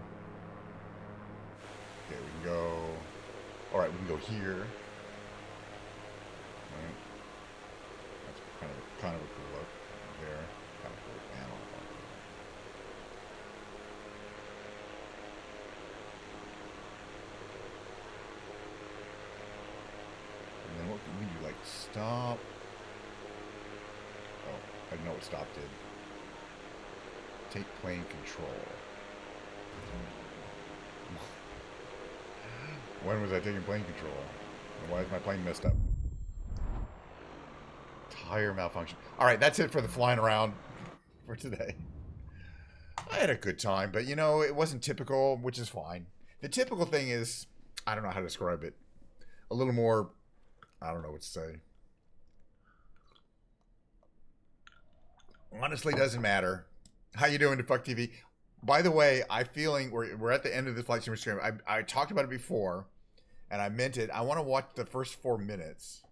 Okay, we can go... Alright, we can go here. Right. That's kind of a cool look. There. Kind of cool panel. And then what can we do? Like, stop... I know what stop did. Take plane control. When was I taking plane control? And why is my plane messed up? Tire malfunction. Alright, that's it for the flying around for today. I had a good time, but you know, it wasn't typical, which is fine. The typical thing is, I don't know how to describe it. A little more, I don't know what to say. Honestly, doesn't matter. How you doing, Defuck TV? By the way, I'm feeling we're at the end of this flight simulator stream. I talked about it before, and I meant it. I want to watch the first 4 minutes.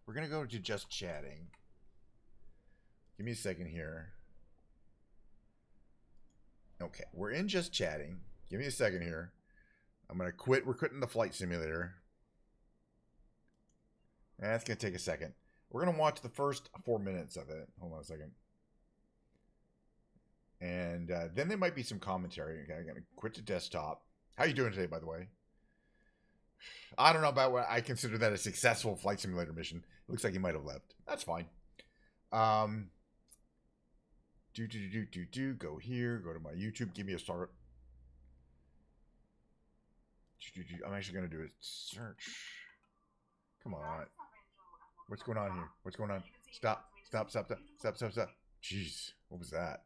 We're gonna go to just chatting. Give me a second here. Okay, we're in just chatting. Give me a second here. I'm gonna quit. We're quitting the flight simulator. That's gonna take a second. We're going to watch the first 4 minutes of it. Hold on a second. And then there might be some commentary. Okay, I'm going to quit the desktop. How you doing today, by the way? I don't know about what I consider that a successful flight simulator mission. It looks like he might have left. That's fine. Go here. Go to my YouTube. Give me a start. I'm actually going to do a search. Come on. What's going on here? What's going on? Stop. Stop. Jeez. What was that?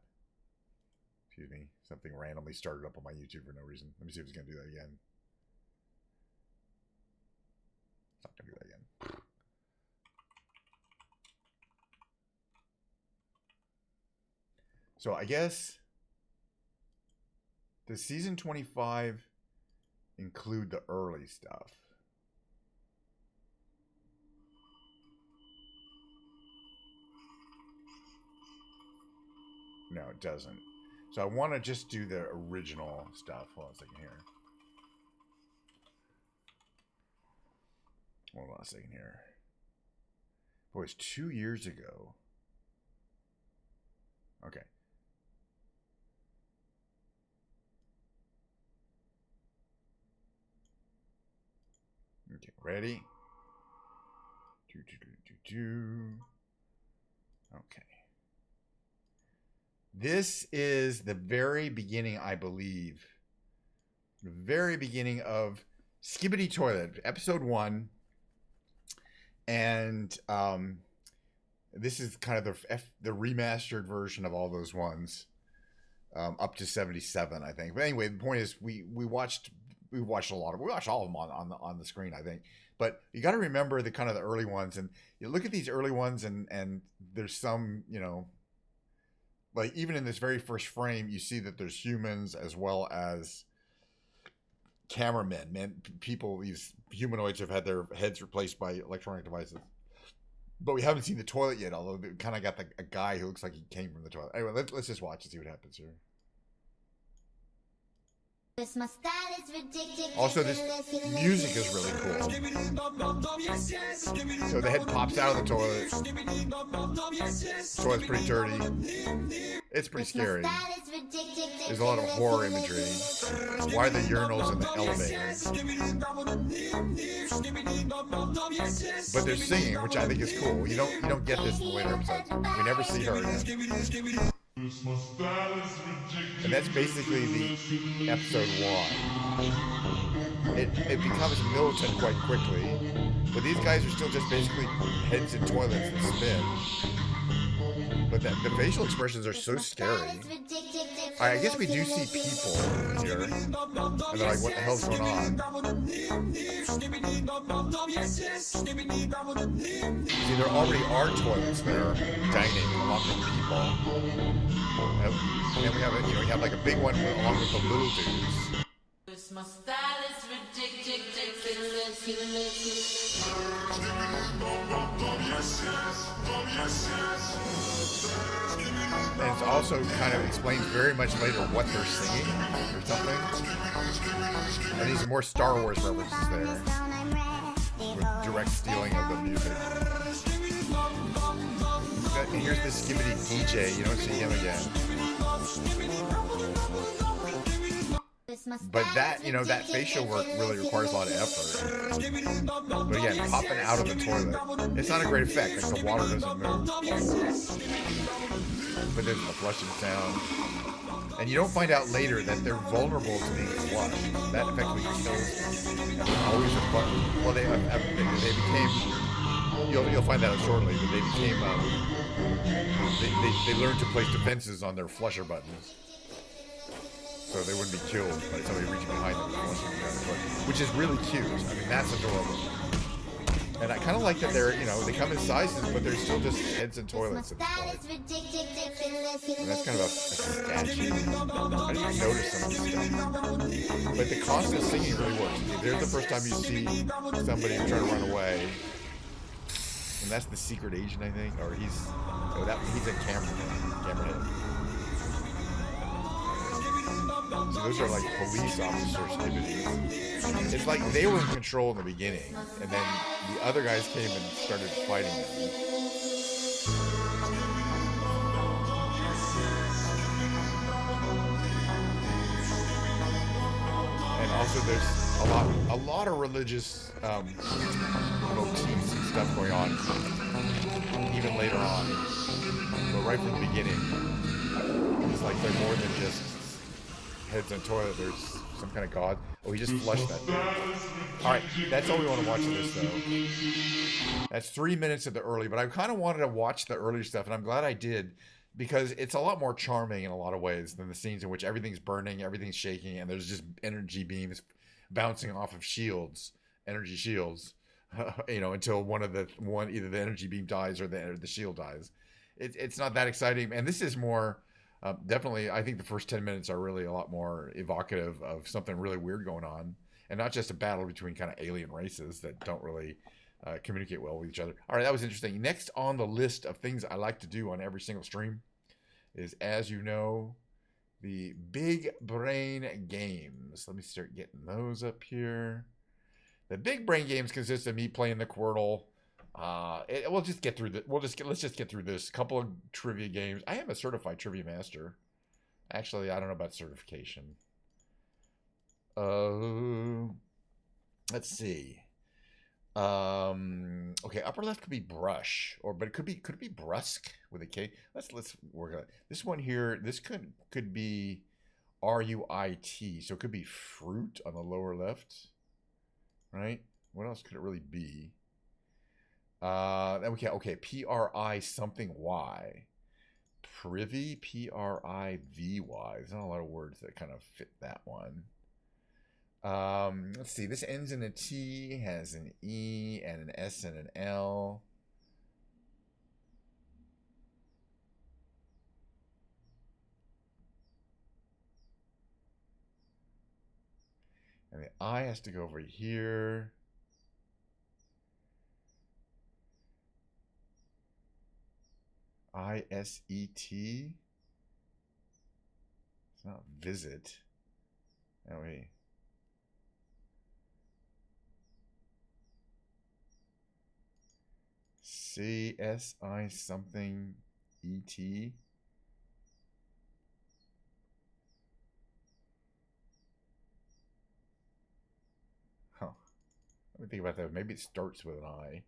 Excuse me. Something randomly started up on my YouTube for no reason. Let me see if it's going to do that again. It's not going to do that again. So I guess, does season 25 include the early stuff? No, it doesn't. So I want to just do the original stuff. Hold on a second here. Hold on a second here. Boy, it's 2 years ago. Okay. Okay, ready? Okay. This is the very beginning, I believe. The very beginning of Skibbity Toilet, episode 1. And this is kind of the remastered version of all those ones, up to 77, I think. But anyway, the point is, we watched all of them on the screen, I think. But you got to remember the kind of the early ones, and you look at these early ones, and there's some, you know, like even in this very first frame, you see that there's humans as well as cameramen, people. These humanoids have had their heads replaced by electronic devices. But we haven't seen the toilet yet, although we kind of got a guy who looks like he came from the toilet. Anyway, let's just watch and see what happens here. Also, this music is really cool. So the head pops out of the toilet. Toilet's pretty dirty. It's pretty scary. There's a lot of horror imagery. Why are the urinals in the elevator? But they're singing, which I think is cool. You don't get this in the later episodes. We never see her again. And that's basically the episode 1. It becomes militant quite quickly, but these guys are still just basically heads in toilets that spin. But the facial expressions are so scary. I guess we do see people here, and they're like, "What the hell's going on?" See, there already are toilets there, dining along with people. And we have we have like a big one along with the little dudes. And it also kind of explains very much later what they're singing or something. And these are more Star Wars references there, with direct stealing of the music. And here's this Skibbity DJ. You don't see him again. But that, that facial work really requires a lot of effort. But again, popping out of the toilet, it's not a great effect. Like the water doesn't move. But there's the flushing sound. And you don't find out later that they're vulnerable to being flushed. That effectively kills them. Always a button. Well, they became. You'll find that out shortly. But they became. They learned to place defenses on their flusher buttons, so they wouldn't be killed by somebody reaching behind them and flushing them down the toilet, which is really cute. I mean, that's adorable. And I kind of like that they're, they come in sizes, but they're still just heads and toilets at this point. And that's kind of a statue. I didn't even notice some of this stuff. But the constant singing really works. There's the first time you see somebody try to run away. And that's the secret agent, I think. Or he's a cameraman. So those are like police officer activities. It's like they were in control in the beginning, and then the other guys came and started fighting them. And also there's a lot of religious motifs and stuff going on, even later on. But right from the beginning, it's like they're more than just heads in toilet. There's some kind of god. Oh, he just flushed that thing. Alright, that's all we want to watch of this, though. That's 3 minutes of the early, but I kind of wanted to watch the earlier stuff, and I'm glad I did, because it's a lot more charming in a lot of ways than the scenes in which everything's burning, everything's shaking, and there's just energy beams bouncing off of shields, energy shields, until either the energy beam dies or the shield dies. It's not that exciting, and this is more... definitely, I think the first 10 minutes are really a lot more evocative of something really weird going on, and not just a battle between kind of alien races that don't really communicate well with each other. All right, that was interesting. Next on the list of things I like to do on every single stream is, as you know, the big brain games. Let me start getting those up here. The big brain games consist of me playing the Quirtle. We'll just get through let's just get through this. Couple of trivia games. I am a certified trivia master. Actually, I don't know about certification. Let's see. Okay, upper left could be brush, but it could it be brusque with a K? Let's work on it. This one here, this could be RUIT, so it could be fruit on the lower left, right? What else could it really be? Okay, PRI something Y. Privy, PRIVY. There's not a lot of words that kind of fit that one. Let's see. This ends in a T, has an E and an S and an L. And the I has to go over here. ISET. It's not visit. Oh, wait. CSI something ET. Huh. Let me think about that. Maybe it starts with an I.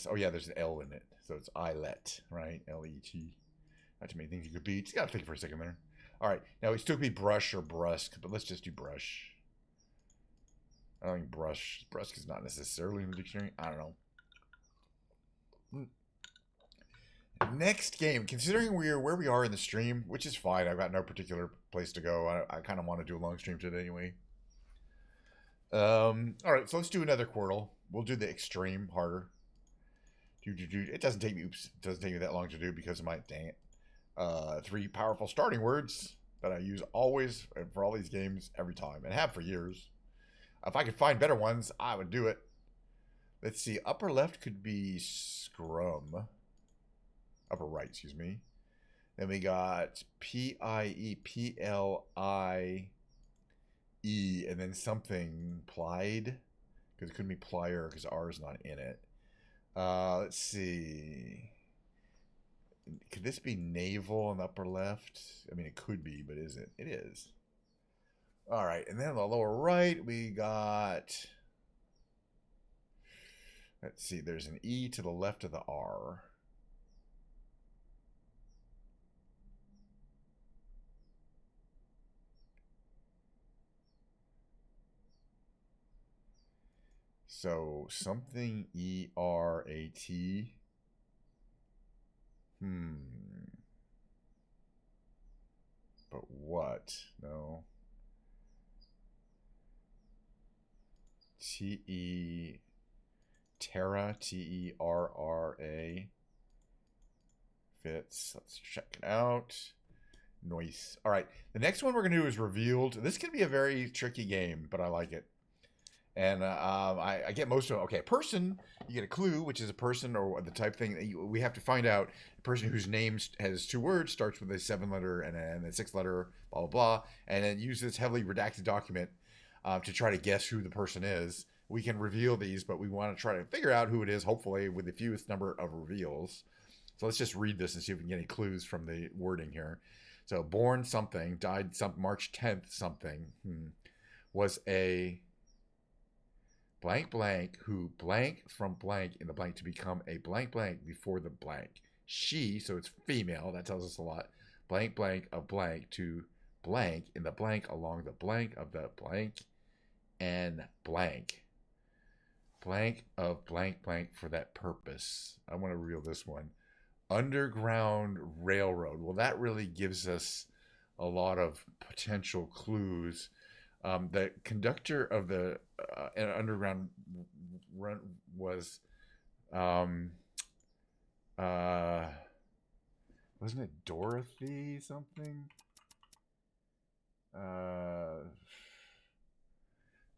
Oh yeah, there's an L in it. So it's ILET, right? LET. Not too many things you could be. Just gotta think for a second there. Alright, now it still could be brush or brusque, but let's just do brush. I don't think brusque is not necessarily in the dictionary. I don't know. Next game, considering where we are in the stream, which is fine. I've got no particular place to go. I kind of want to do a long stream today anyway. Alright, so let's do another Quirtle. We'll do the extreme harder. It doesn't take me that long to do because of my dang it. 3 powerful starting words that I use always for all these games every time and have for years. If I could find better ones, I would do it. Let's see. Upper left could be scrum. Upper right, excuse me. Then we got PIEPLIE and then something plied. Because it couldn't be plier because R is not in it. Let's see. Could this be navel on the upper left? I mean, it could be, but is it? It is. All right, and then on the lower right, we got... Let's see, there's an E to the left of the R. So, something E-R-A-T... But what? No. T-E... Terra, T-E-R-R-A. Fits. Let's check it out. Nice. All right. The next one we're going to do is Revealed. This can be a very tricky game, but I like it. And I get most of it. Okay, person, you get a clue, which is a person or the type thing that we have to find out. A person whose name has 2 words, starts with a 7-letter and a 6-letter, blah, blah, blah. And then use this heavily redacted document to try to guess who the person is. We can reveal these, but we want to try to figure out who it is, hopefully, with the fewest number of reveals. So let's just read this and see if we can get any clues from the wording here. So, born something, died March 10th something, was a... blank blank who blank from blank in the blank to become a blank blank before the blank. She, so it's female, that tells us a lot. Blank blank of blank to blank in the blank along the blank of the blank and blank. Blank of blank blank for that purpose. I want to reveal this one. Underground Railroad. Well, that really gives us a lot of potential clues. The conductor of the Underground run was wasn't it Dorothy something?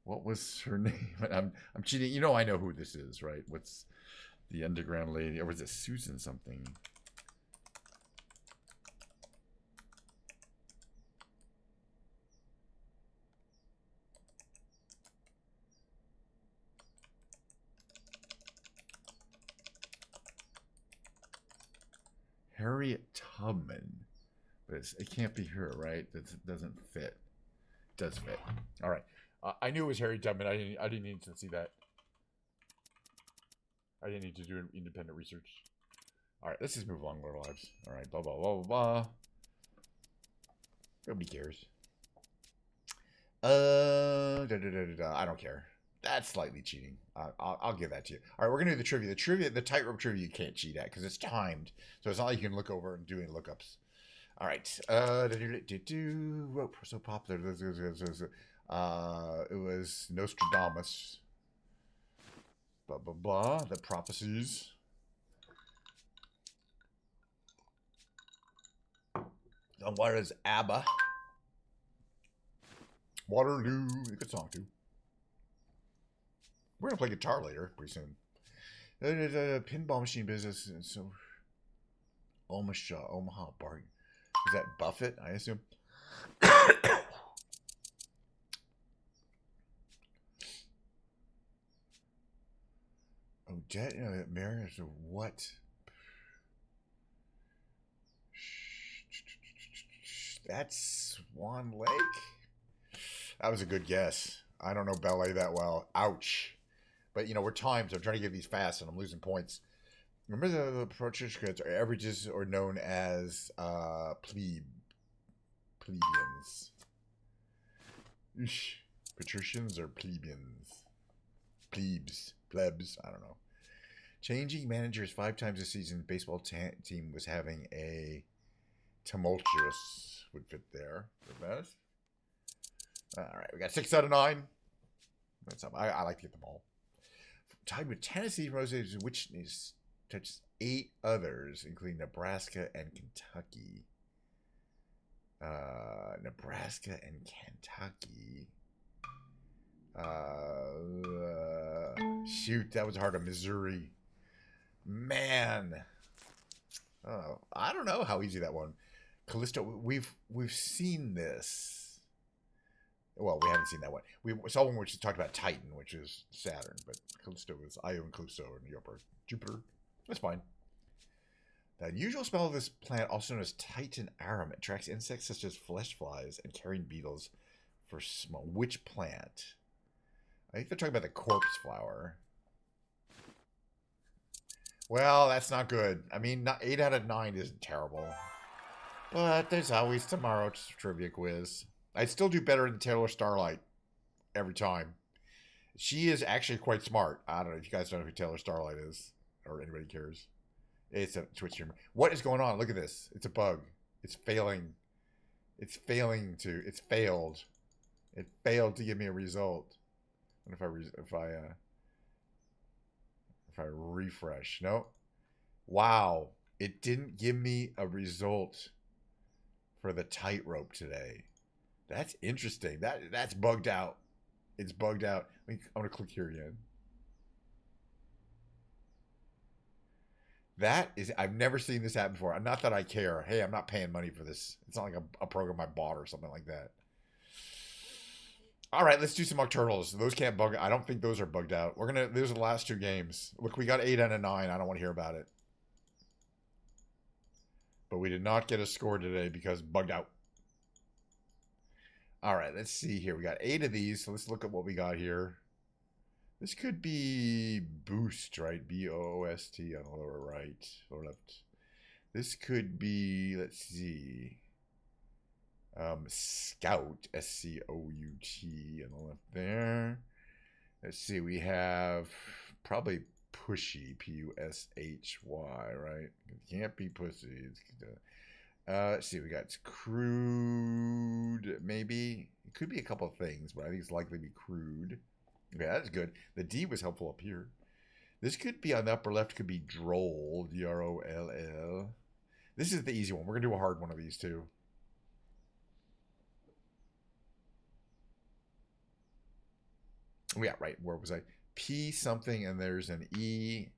What was her name? I'm cheating. You know I know who this is, right? What's the Underground lady? Or was it Susan something? Harriet Tubman. But it can't be her, right? That doesn't fit. It does fit. All right. I knew it was Harry Tubman. I didn't need to see that. I didn't need to do independent research. All right, let's just move along with our lives. All right, blah blah blah blah blah. Nobody cares. I don't care. That's slightly cheating. I'll give that to you. All right, we're gonna do the trivia. The tightrope trivia you can't cheat at because it's timed, so it's not like you can look over and do any lookups. All right. Rope so popular. It was Nostradamus. Blah blah blah. The prophecies. And what is ABBA? Waterloo. Good song too. We're gonna play guitar later, pretty soon. Pinball machine business. And so Omaha Bar. Is that Buffett? I assume. Odette, marriage. What? That's Swan Lake. That was a good guess. I don't know ballet that well. Ouch. But, we're timed, so I'm trying to get these fast, and I'm losing points. Remember the patricians or averages are known as plebeians. Eesh. Patricians or plebeians? Plebs, I don't know. Changing managers 5 times a season, baseball team was having a tumultuous, would fit there. The best. All right, we got 6 out of 9. That's up. I like to get them all. Tied with Tennessee, Roses, which is touches 8 others, including Nebraska and Kentucky. Nebraska and Kentucky. Shoot, that was hard on Missouri. Man. Oh, I don't know how easy that one. Callisto, we've seen this. Well, we haven't seen that one. We saw one which talked about Titan, which is Saturn, but Callisto is Io and Callisto and Jupiter. That's fine. The unusual smell of this plant, also known as Titan arum, attracts insects such as flesh flies and carrion beetles for small. Which plant? I think they're talking about the corpse flower. Well, that's not good. I mean, 8 out of 9 isn't terrible. But there's always tomorrow's trivia quiz. I still do better than Taylor Starlight every time. She is actually quite smart. I don't know if you guys know who Taylor Starlight is, or anybody cares. It's a Twitch streamer. What is going on? Look at this. It's a bug. It's failing. It's failed. It failed to give me a result. What if I refresh? No. Wow. It didn't give me a result for the tightrope today. That's interesting. That's bugged out. It's bugged out. I'm going to click here again. That is, I've never seen this happen before. Not that I care. Hey, I'm not paying money for this. It's not like a program I bought or something like that. All right, let's do some Nocturnals. Those can't bug. I don't think those are bugged out. Those are the last 2 games. Look, we got 8 out of 9. I don't want to hear about it. But we did not get a score today because bugged out. All right, let's see here. We got 8 of these, so let's look at what we got here. This could be Boost, right? B-O-O-S-T on the lower right or left. This could be, let's see, Scout, S-C-O-U-T on the left there. Let's see, we have probably Pushy, P-U-S-H-Y, right? It can't be Pussy. Let's see, we got Crude, maybe. It could be a couple of things, but I think it's likely to be Crude. Okay, that's good. The D was helpful up here. This could be on the upper left, could be Droll, D-R-O-L-L. This is the easy one. We're going to do a hard one of these too. Yeah, right. Where was I? P something, and there's an E.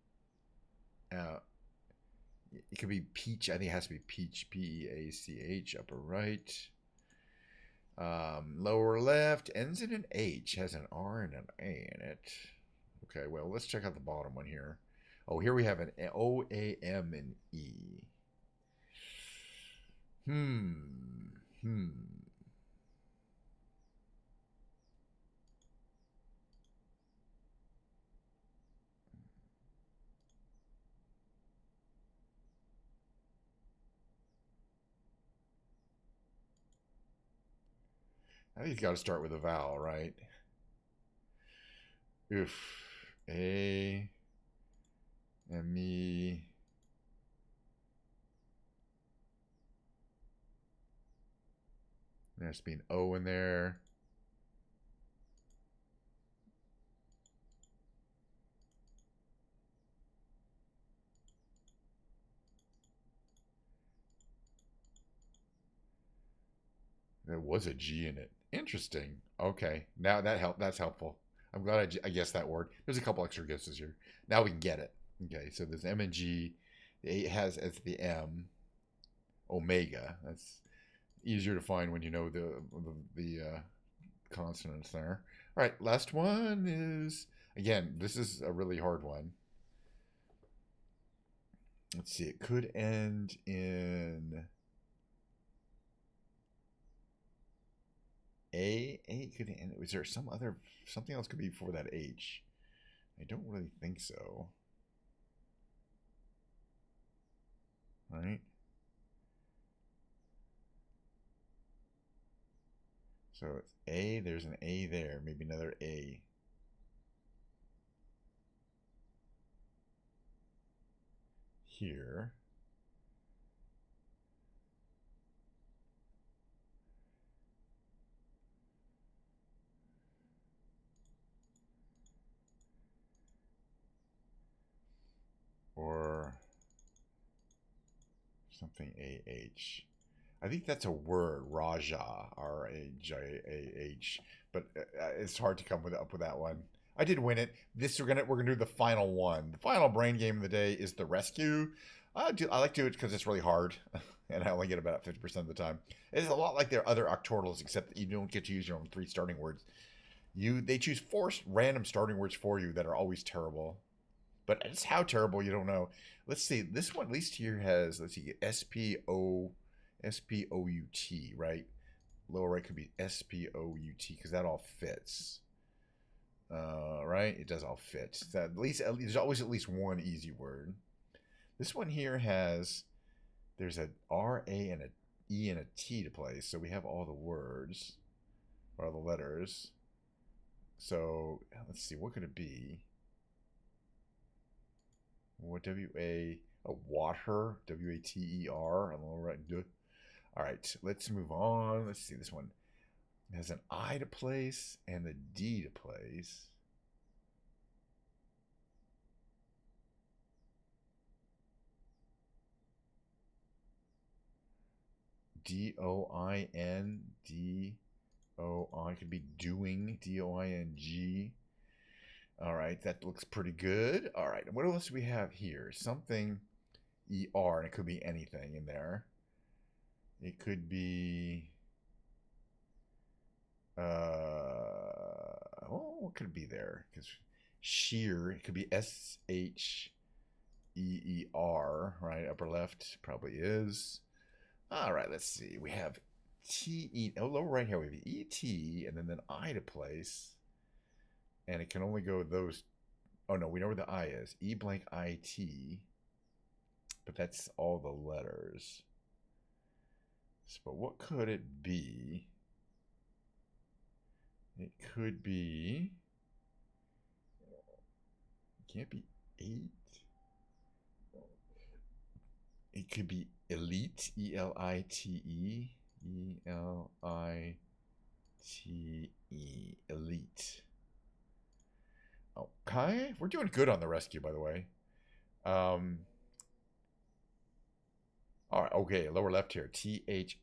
It could be Peach. I think it has to be Peach. P-E-A-C-H. Upper right. Lower left ends in an H. Has an R and an A in it. Okay, well, let's check out the bottom one here. Oh, here we have an O-A-M and E. I think it's got to start with a vowel, right? Oof. A. M. E. There's be an O in there. There was a G in it. Interesting. Okay, now that's helpful. I'm glad I guessed that word. There's a couple extra guesses here. Now we can get it. Okay, so there's M and G. The A has as the M. Omega. That's easier to find when you know the consonants there. All right, last one is again. This is a really hard one. Let's see. It could end in A. A could end. Was there something else could be before that H? I don't really think so. Right. So it's A. There's an A there. Maybe another A. Here. Or something AH. I think that's a word, Raja, Rajah, but it's hard to come up with that one. I did win it. We're gonna do the final one. The final brain game of the day is the rescue. I like to do it because it's really hard, and I only get about 50% of the time. It's a lot like their other octordals, except that you don't get to use your own 3 starting words. They choose 4 random starting words for you that are always terrible. But it's how terrible you don't know. Let's see. This one at least here has, let's see, SPOUT, right? Lower right could be SPOUT because that all fits. Right? It does all fit. At least there's always at least one easy word. This one here there's a R, A, and a E and a T to place. So we have all the words, or all the letters. So let's see. What could it be? What water, WATER on the lower right. Duh. All right, let's move on. Let's see this one. It has an I to place and a D to place. DOIN, could be doing, DOING. All right, that looks pretty good. All right, what else do we have here? Something ER, and it could be anything in there. It could be, what could it be there? Because sheer, it could be SHEER, right? Upper left probably is. All right, let's see. We have lower right here we have ET, and then an I to place. And it can only go those. Oh no, we know where the I is. E blank IT. But that's all the letters. But what could it be? It could be. It can't be 8. It could be elite. ELITE. ELITE. Elite. Okay, we're doing good on the rescue, by the way. All right, okay, lower left here, THIE,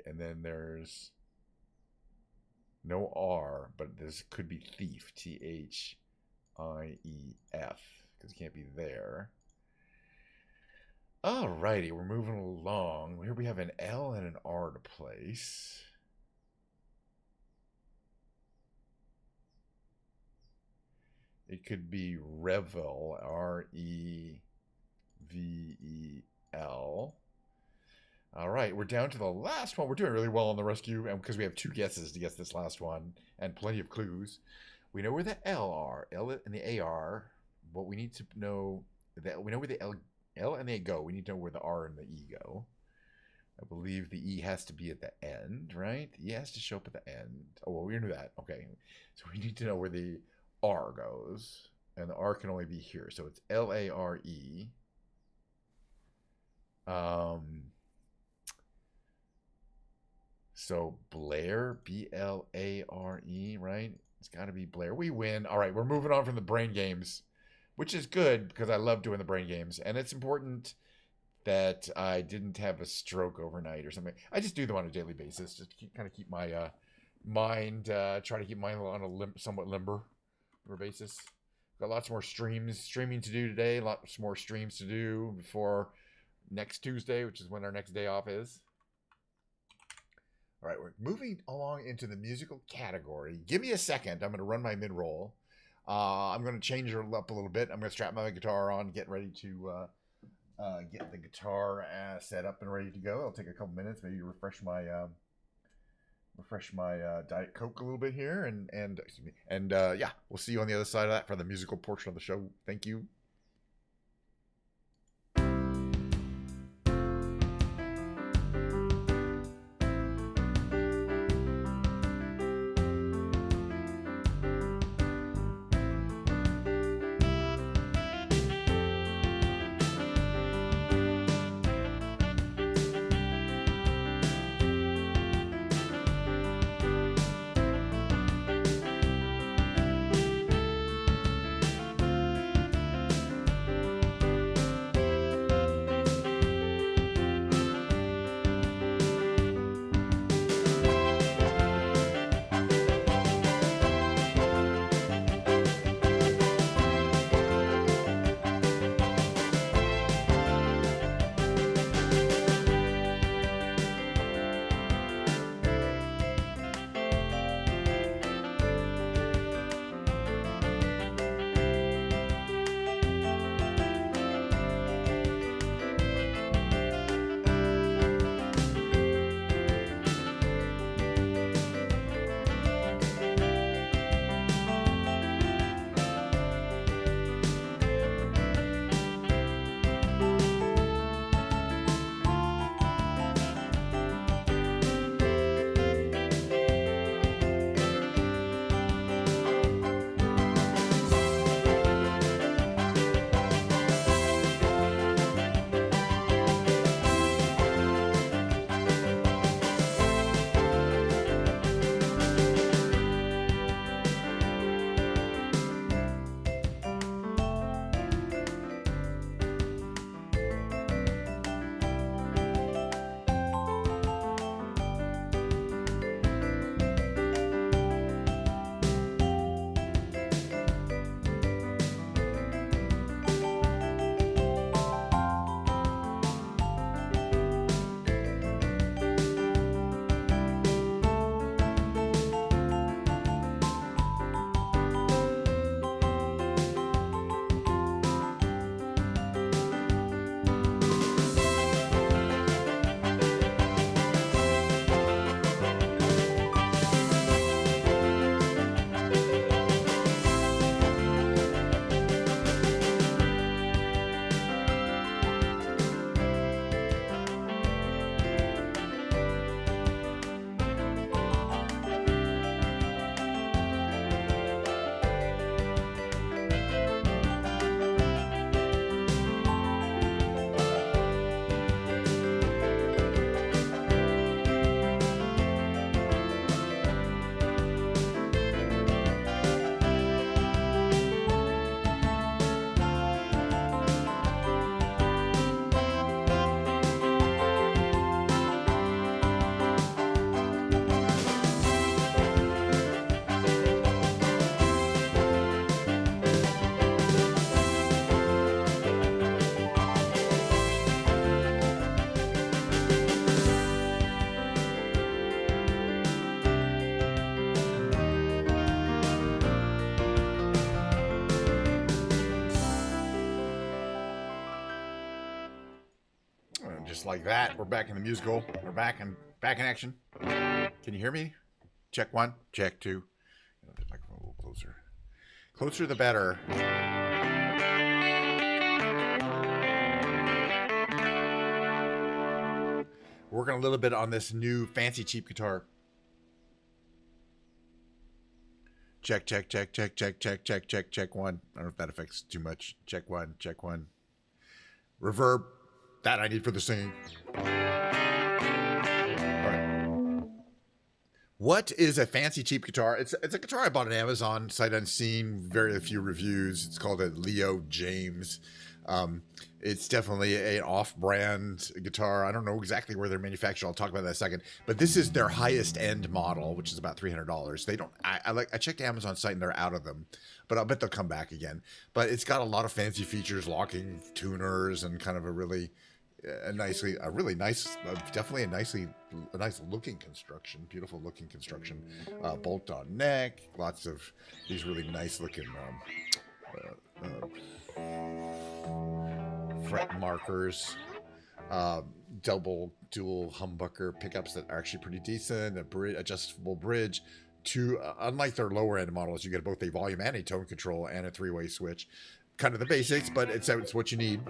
and then there's no R, but this could be thief, THIEF, because it can't be there. Alrighty, we're moving along. Here we have an L and an R to place. It could be Revel, REVEL. All right, we're down to the last one. We're doing really well on the rescue, and because we have 2 guesses to guess this last one, and plenty of clues. We know where the L are, L and the A are. What we need to know that we know where the L and the A go. We need to know where the R and the E go. I believe the E has to be at the end, right? The E has to show up at the end. Oh, well, we knew that. Okay. So we need to know where the R goes. And the R can only be here. So it's L-A-R-E. So Blair, B-L-A-R-E, right? It's got to be Blair. We win. All right, we're moving on from the brain games, which is good because I love doing the brain games. And it's important that I didn't have a stroke overnight or something. I just do them on a daily basis, just to kind of keep my mind, try to keep mine on a somewhat limber basis. Got lots more streaming to do today, lots more streams to do before next Tuesday, which is when our next day off is. All right, we're moving along into the musical category. Give me a second. I'm going to run my mid-roll. I'm going to change it up a little bit. I'm going to strap my guitar on, get ready to get the guitar set up and ready to go. It'll take a couple minutes, maybe refresh my Diet Coke a little bit here, and yeah, we'll see you on the other side of that for the musical portion of the show. Thank you. Just like that, we're back in the musical. We're back in action. Can you hear me? Check one, check two. The microphone a little closer. Closer the better. Working a little bit on this new fancy cheap guitar. Check, check, check, check, check, check, check, check, check one. I don't know if that affects too much. Check one, check one. Reverb. That I need for the singing. All right. What is a fancy cheap guitar? It's a guitar I bought on Amazon, sight unseen, very few reviews. It's called a Leo James. It's definitely an off-brand guitar. I don't know exactly where they're manufactured. I'll talk about that in a second. But this is their highest end model, which is about $300. They don't. I checked Amazon site and they're out of them, but I'll bet they'll come back again. But it's got a lot of fancy features, locking tuners, and kind of a really nice, definitely a nice looking construction, beautiful looking construction. Bolt on neck, lots of these really nice looking fret markers, dual humbucker pickups that are actually pretty decent, adjustable bridge. Unlike their lower end models, you get both a volume and a tone control and a 3-way switch. Kind of the basics, but it's what you need.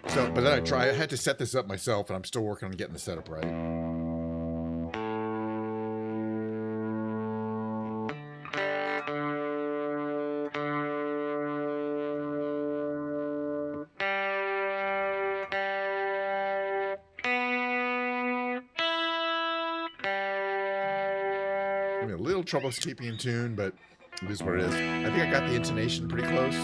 So, but then I had to set this up myself, and I'm still working on getting the setup right. Having a little trouble keeping in tune, but it is what it is. I think I got the intonation pretty close.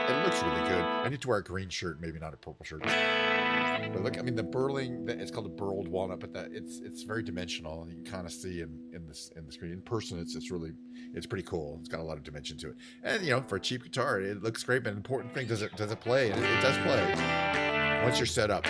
It looks really good. I need to wear a green shirt, maybe not a purple shirt. But look, I mean, the burling, it's called a burled walnut, but it's very dimensional. You can kind of see in the screen. In person, it's pretty cool. It's got a lot of dimension to it. And for a cheap guitar, it looks great. But an important thing, does it play? And it does play once you're set up.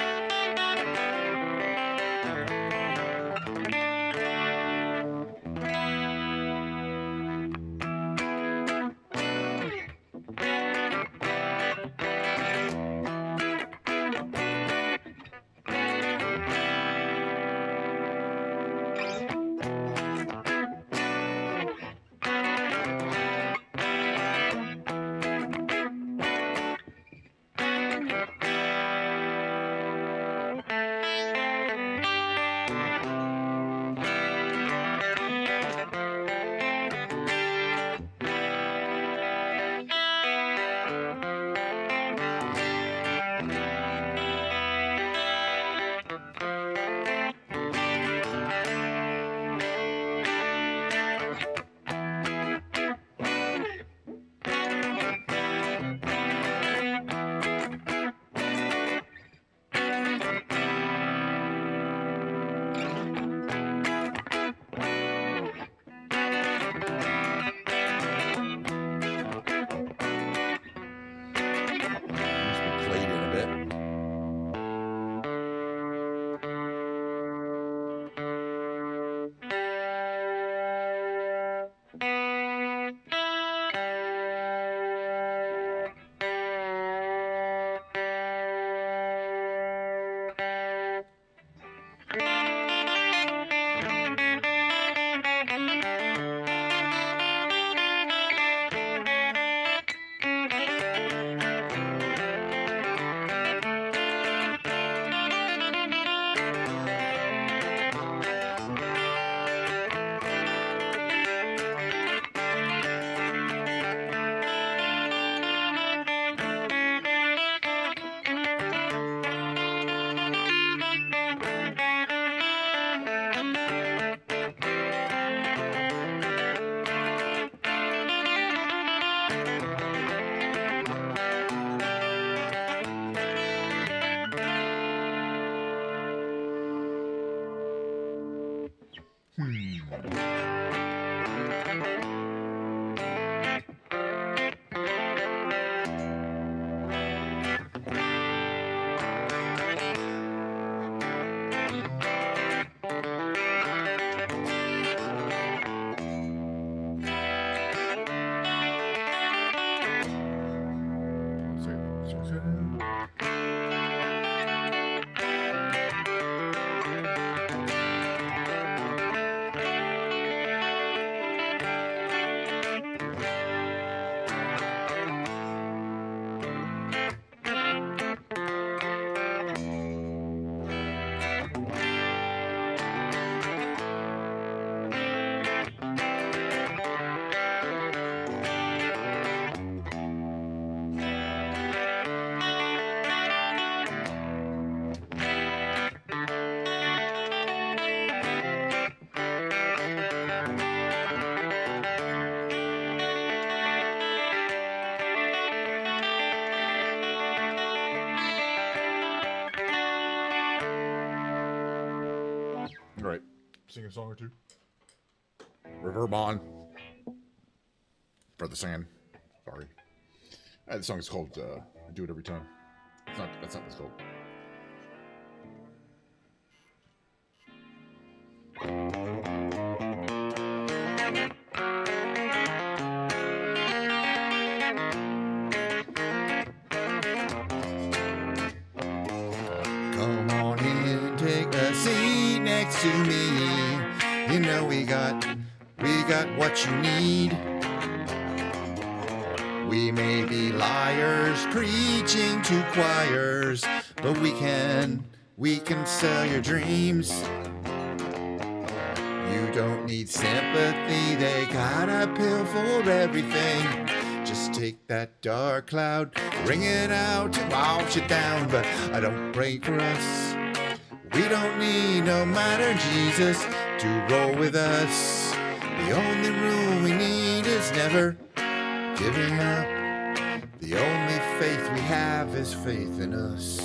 All right, sing a song or two. Reverb on. For the sand. Sorry. The song is called I Do It Every Time. That's not what it's called. Come on in, take a seat next to me. You know we got what you need. We may be liars preaching to choirs, but we can sell your dreams. You don't need sympathy, they got a pill for everything. Just take that dark cloud, bring it out to wash it down. But I don't pray for us. We don't need no minor Jesus to roll with us. The only rule we need is never giving up. The only faith we have is faith in us.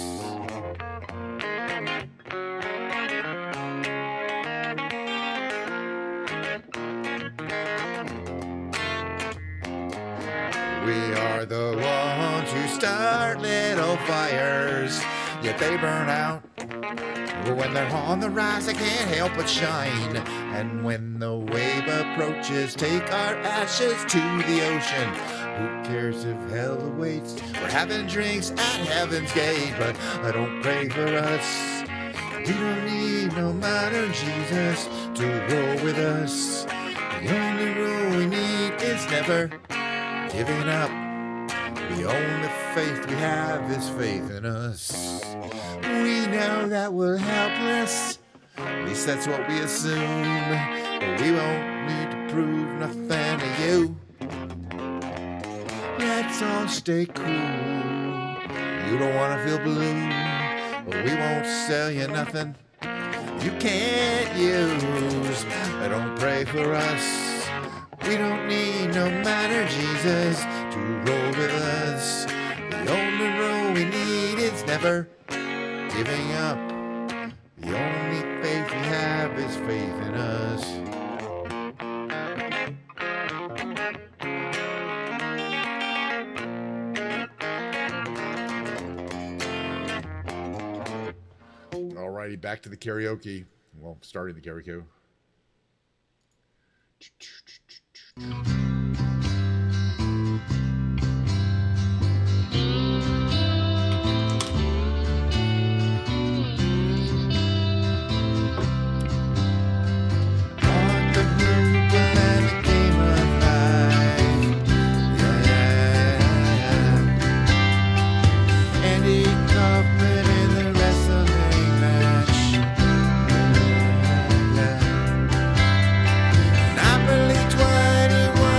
We are the ones who start little fires, yet they burn out. But when they're on the rise, they can't help but shine. And when the wave approaches, take our ashes to the ocean. Who cares if hell awaits? We're having drinks at heaven's gate, but I don't pray for us. We don't need no modern Jesus to roll with us. The only rule we need is never giving up. The only faith we have is faith in us. We know that we're helpless, at least that's what we assume. But we won't need to prove nothing to you. Let's all stay cool. You don't want to feel blue, but we won't sell you nothing you can't use. Don't pray for us. We don't need no minor Jesus to roll with us. The only rule we need is never giving up. The only faith we have is faith in us. Alrighty, back to the karaoke. Well, starting the karaoke. Monopoly 21.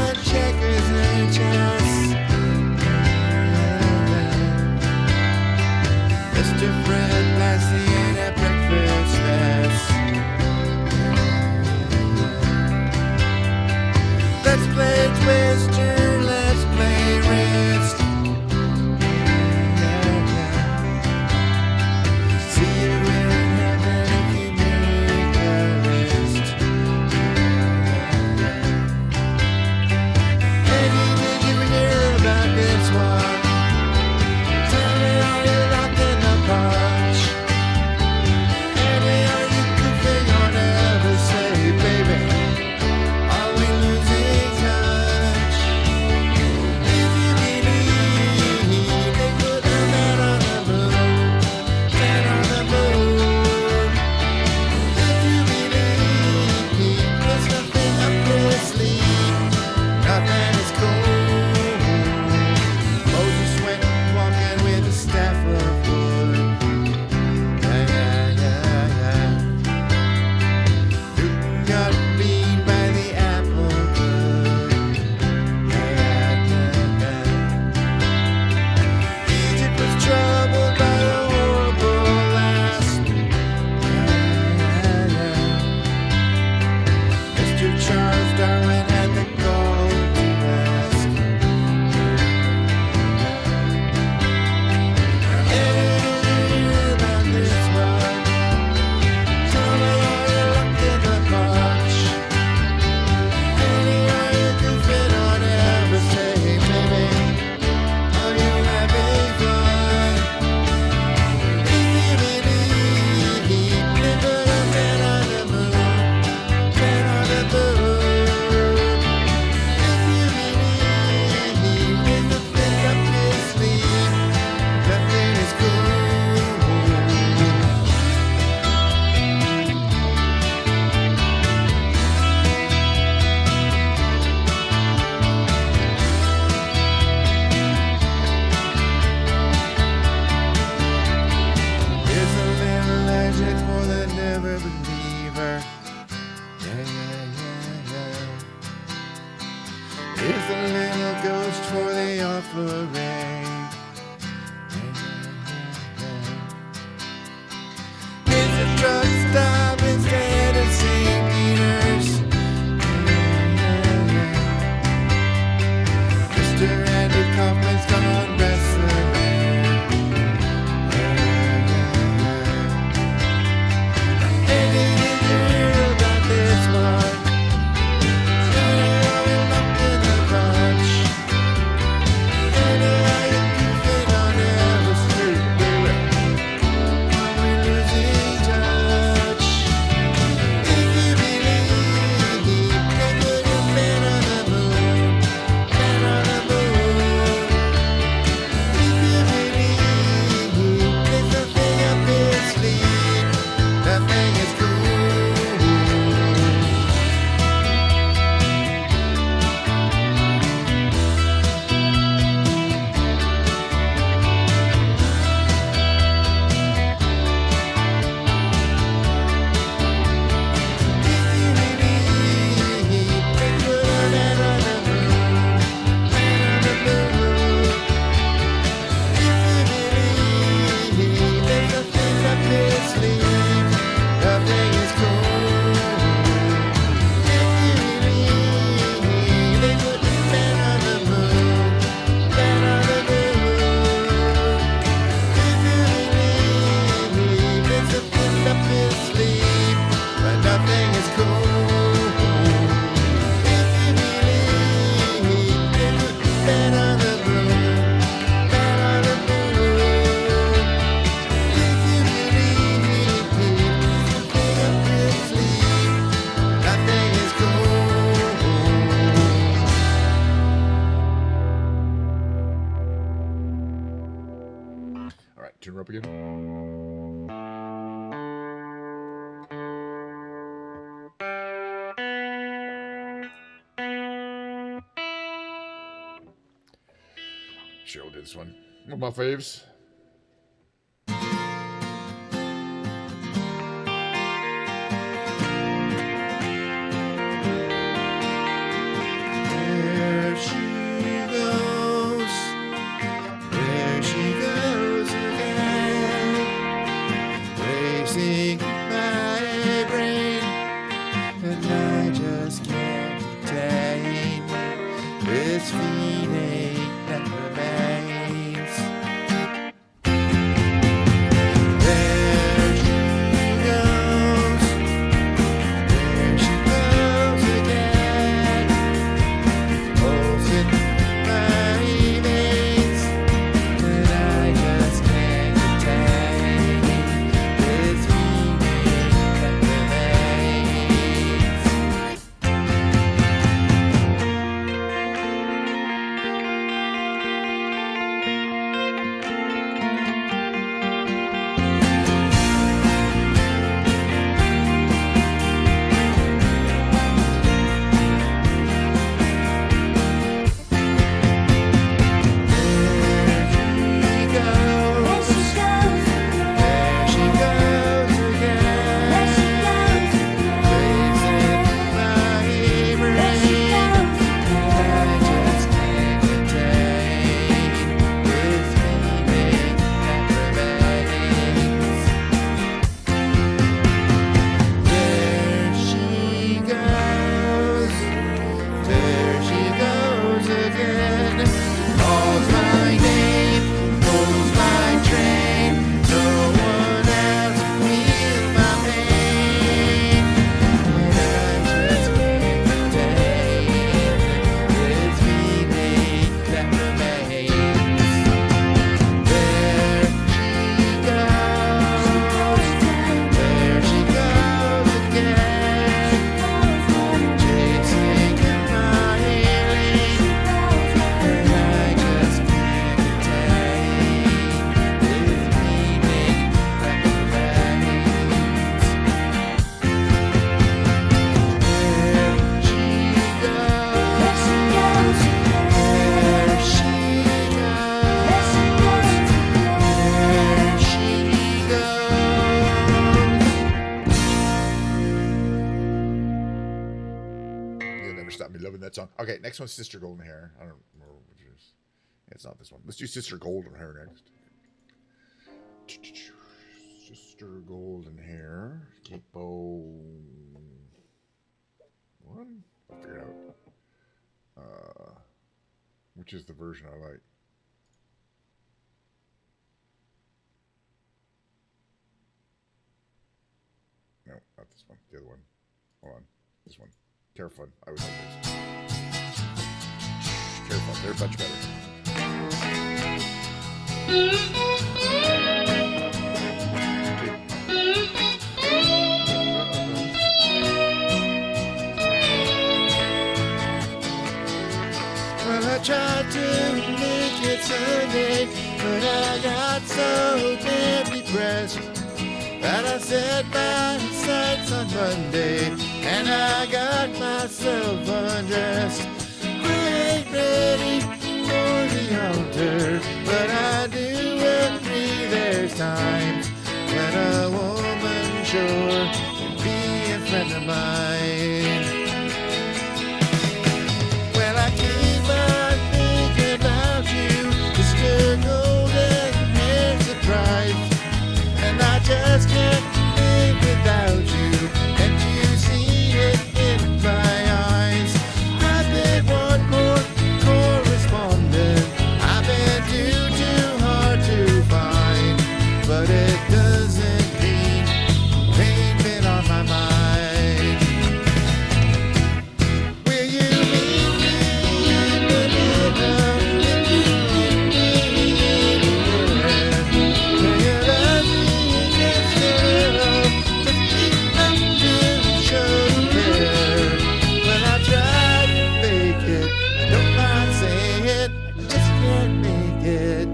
suffering. It's a truck stop instead of St. Peter's. Mr. Andy Kaufman's gone wrestling. And did you hear about this one? Locked in the bunch. And I keep on Elm Street, baby. Are we losing touch? If you believe they put a man on the moon, man on the moon. If you believe there's nothing up his sleeve, nothing is cool. Nothing is cool. If you believe they put the man on the moon, man on the moon. If you believe there's something up his sleeve, nothing is cool. All right, tune her up again. Cheryl did this one. One of my faves. There she goes. There she goes again. Racing my brain. And I just can't contain this feeling that remains. There she goes. There she goes again. Pulsing my veins. And I just can't contain this feeling that remains. Stop me loving that song. Okay, next one's Sister Golden Hair. I don't remember which is. It's not this one. Let's do Sister Golden Hair next. Sister Golden Hair. Capo. One? I'll figure it out. Which is the version I like? No, not this one. The other one. Hold on. This one. Careful. I would like this. Careful. They're much better. Well, I tried to make it Sunday, but I got so damn depressed that I set my sights on Monday, and I got myself undressed. I ain't ready for the altar, but I do agree there's times when a woman sure can be a friend of mine. Well, I keep on thinking about you, Mr. Golden Hair Surprise, and I just can't live without you, and you see it in my eyes. I've been one more correspondent, I've been too hard to find, but it doesn't mean you ain't been on my mind. Will you meet me in the middle? Will you love me just a little? Just keep up to show you care. Well, I tried to fake it, I don't mind saying it, I just can't make it.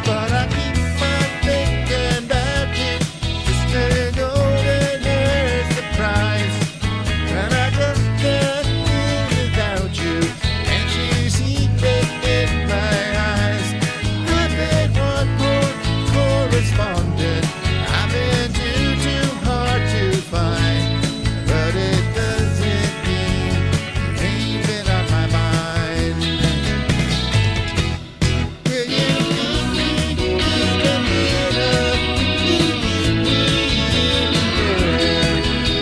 But I keep on thinking about you, Mr. Golden Hair Surprise, and I just can't live without you, and you see it in my eyes. I've been one more correspondent, I've been too hard to find, but it doesn't mean you ain't been on my mind. Will you meet me in the middle?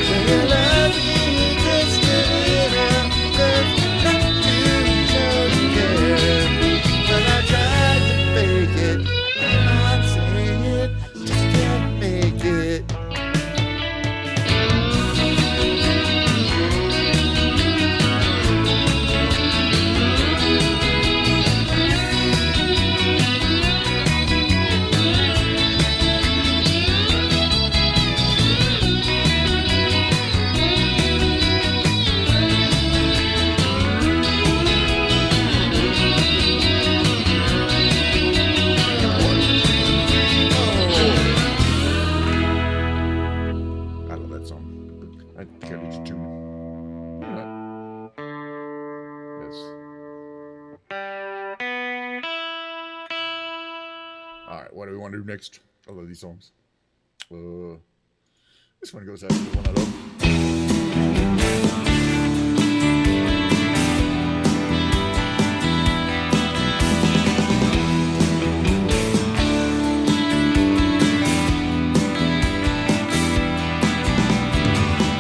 Will you love me just a little? There's enough to show you care. Well, I tried to fake it, I'm not saying it, just can't make it. I love that song. I think I need to tune. Yes. All right, what do we want to do next? I love these songs. This one goes out to the one I love.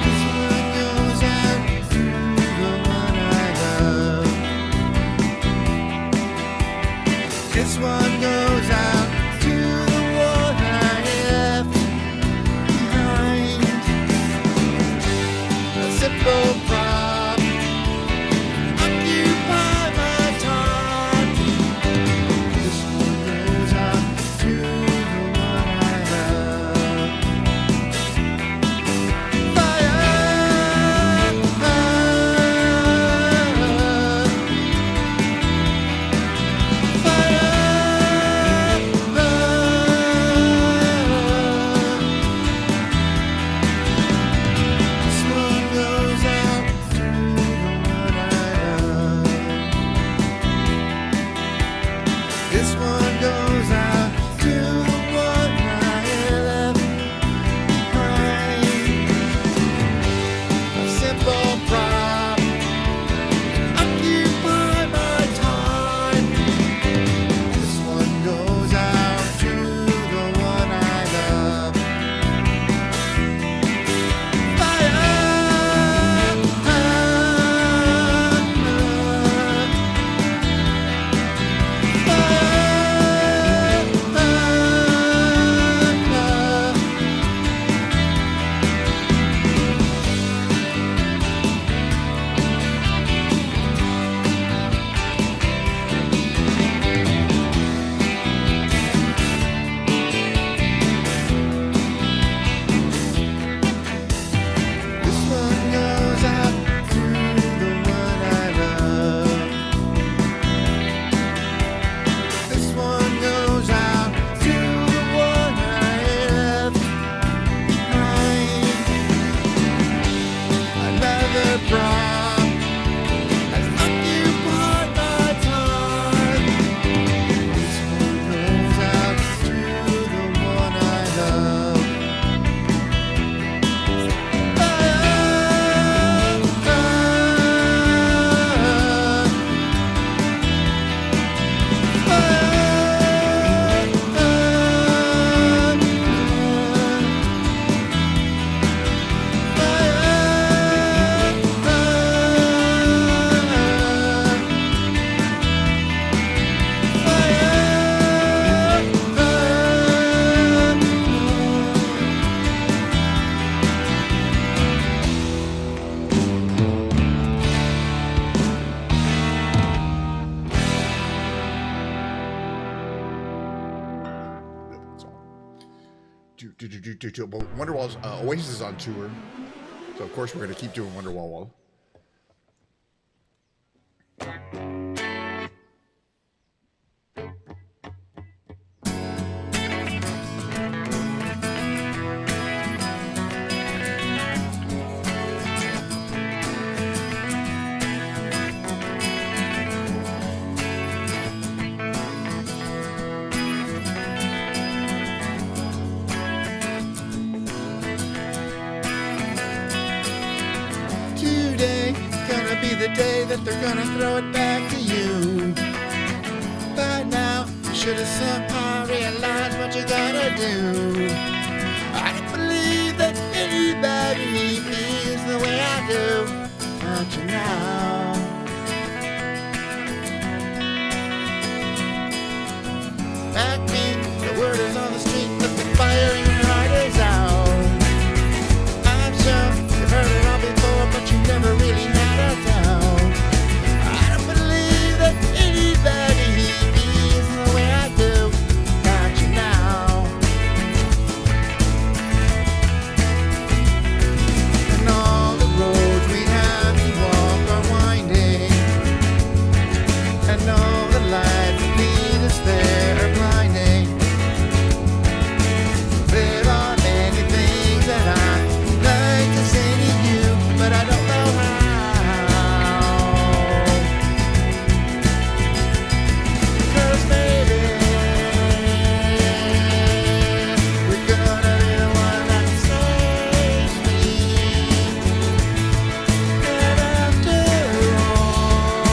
This one goes out to the one I love. This one goes out to the one I left behind. A simple Well, Wonderwall's Oasis is on tour, so of course we're gonna keep doing Wonderwall. Today gonna be the day that they're gonna throw it back to you. By now, you should have somehow realized what you gotta do. I don't believe that anybody feels the way I do. Don't you know? Back me, the word is on the street that the fire in your heart is out. I'm sure you've heard it all before, but you never really had a doubt. I don't believe that anybody feels the way I do. Don't you know? And all the roads we have to walk are winding, and all the lights that lead us there are blinding. There are many things that I'd like to say to you, but I don't know how. 'Cause maybe we're gonna be the one that saves me. And after all,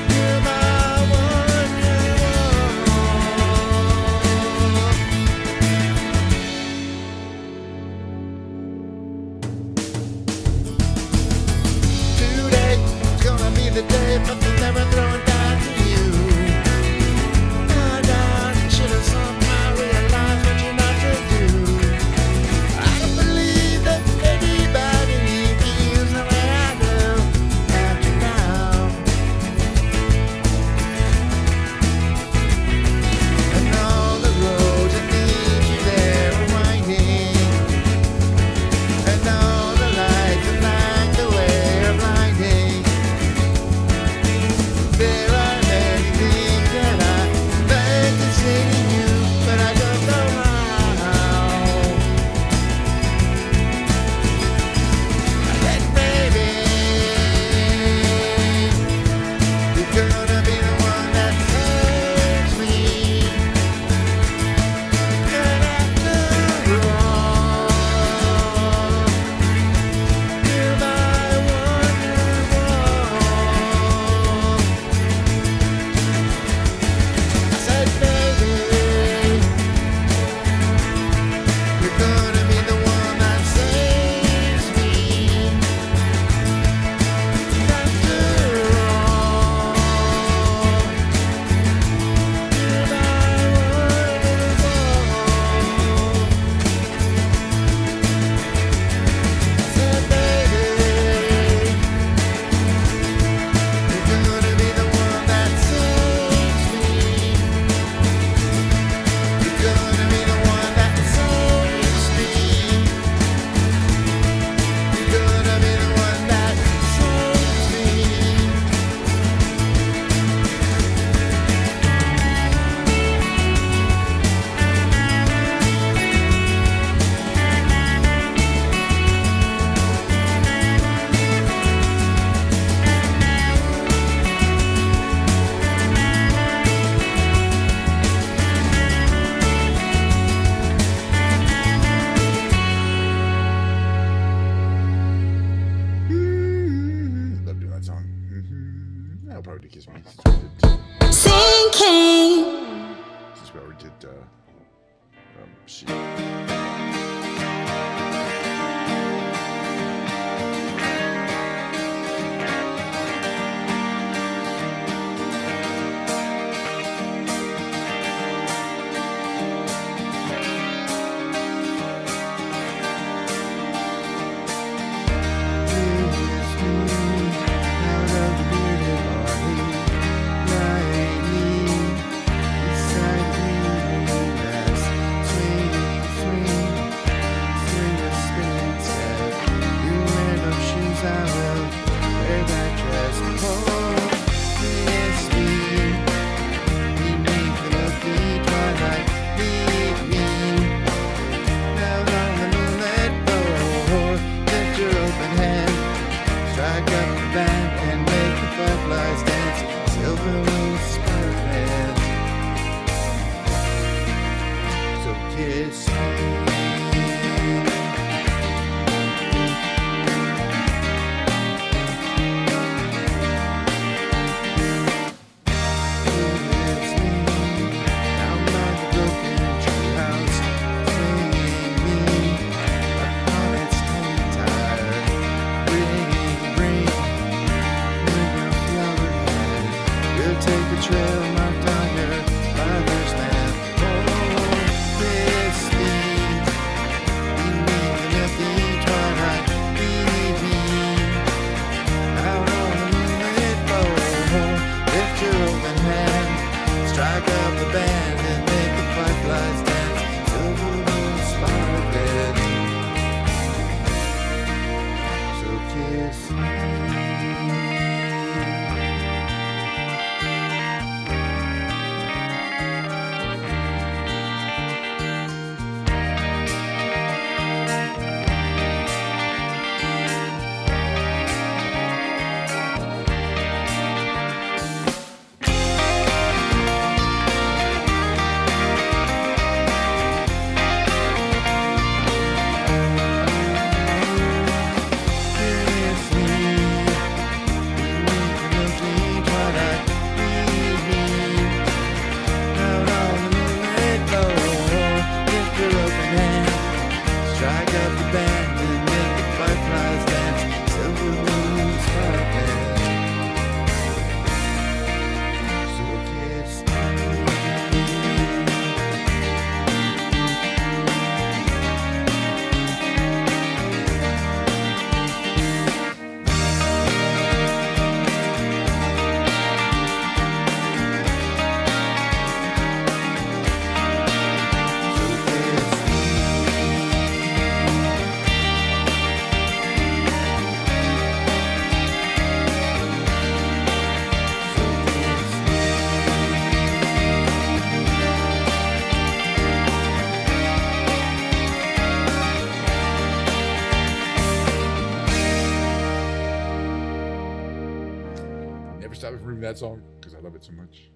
you're my Today is gonna be the day, but they'll never throw it back to you. And I should have somehow realized what you're not to do. I don't believe that anybody feels the way I do after now. And all the roads that lead you there are winding, and all the lights that light the way are blinding. There are many things that I'd like to say to you, but I don't know how. I said maybe you're gonna be the one that saves me. And after all, you're my Wonderwall. I said maybe you're gonna be the one that saves me. After all, you're my Wonderwall. I said maybe you're gonna be the one that saves me. You're gonna be the one that saves me. You're gonna be the one that saves me. Love doing that song. I'll probably do Kiss Me Sinking. since we already did she. Lying beside me, band and make the fireflies dance. Silver moon sparkling. So kiss me. Never stop me from reading that song because I love it so much.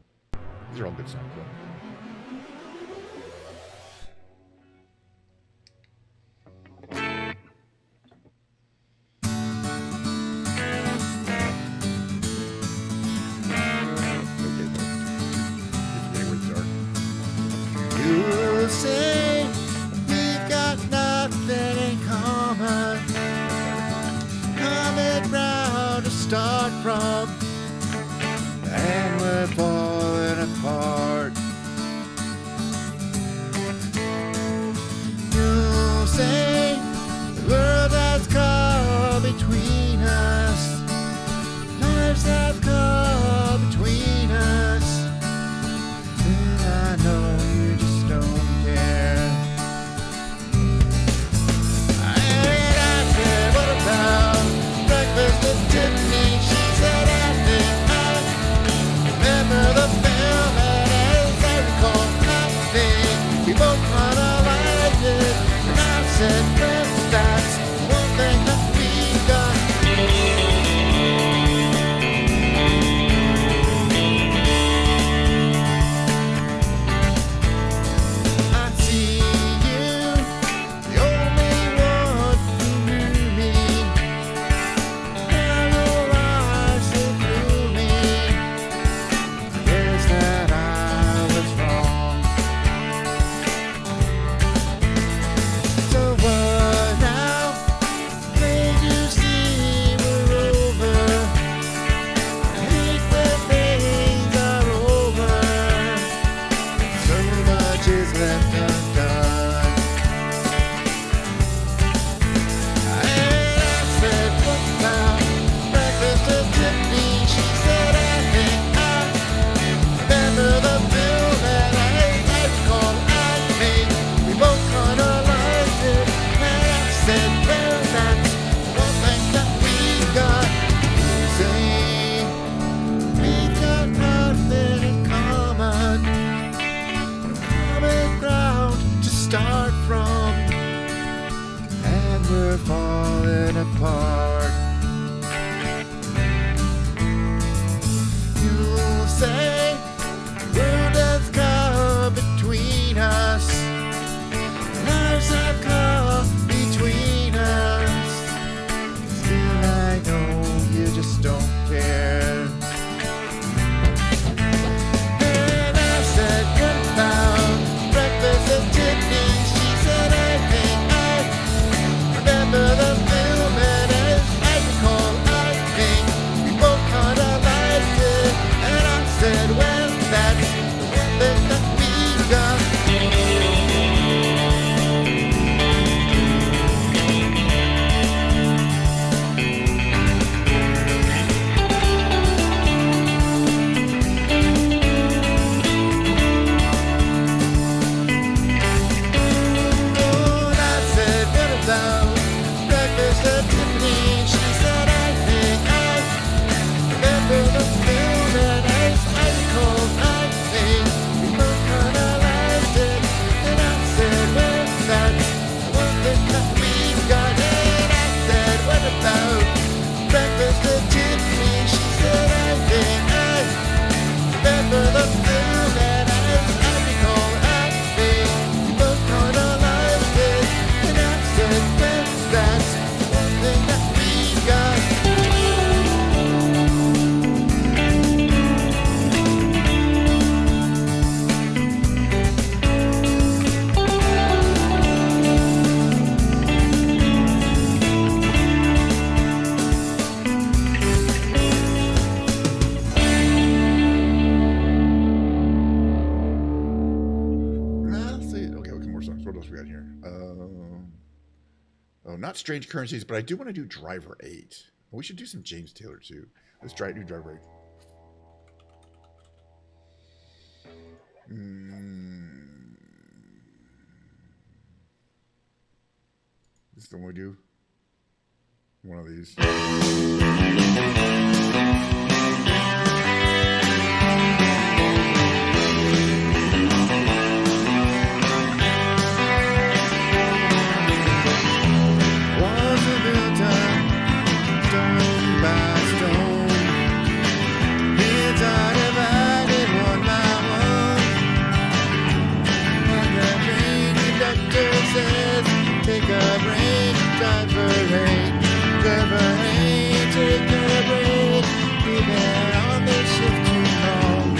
These are all good songs, though. You say we've got nothing in common, common ground to start from, and we're falling apart. You say the world has come between us, lives have come between us, and I know you just don't care. And I said, what about breakfast with Tiffany? She said, I think I remember the film, and as I recall, I think we both analyzed it. And I said, well, that's one thing that we got. I see you, the only one who knew me. Now your eyes look through me. Guess that I was wrong. So what now? Made you see we're over. I hate when things are over. So much is left undone. And I said, what about breakfast at Tiffany? She said, I think I remember the film, and as I recall, I think we both analyzed it. And I said, well, that's one thing that we got. You say we've got nothing in common, common ground to start from, and we're falling apart. You say the world has come between us, lives have come between us, still I know you just don't care. And I said, what about breakfast at Tiffany? She said, I think I remember the film, and as What else we got here? Oh, not strange currencies, but I do want to do driver 8. We should do some James Taylor too. Let's try to do driver 8. This is the one we do. One of these. Take a break, driver 8, driver 8, take a break. We've been on this shift too long.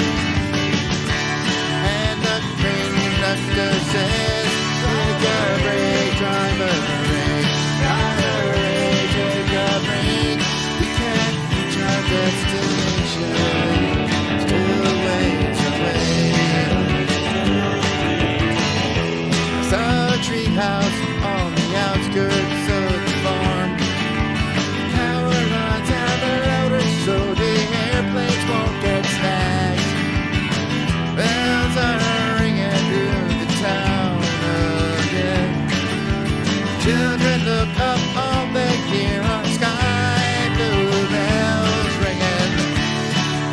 And the train conductor says, take a break, driver 8, driver 8, take a break. We can't reach our destination, still a ways away. Saw a treehouse on the outskirts of the farm. Power lines have the routers so the airplanes won't get snagged. Bells are ringing through the town again. Children look up, all they hear are sky blue bells ringing.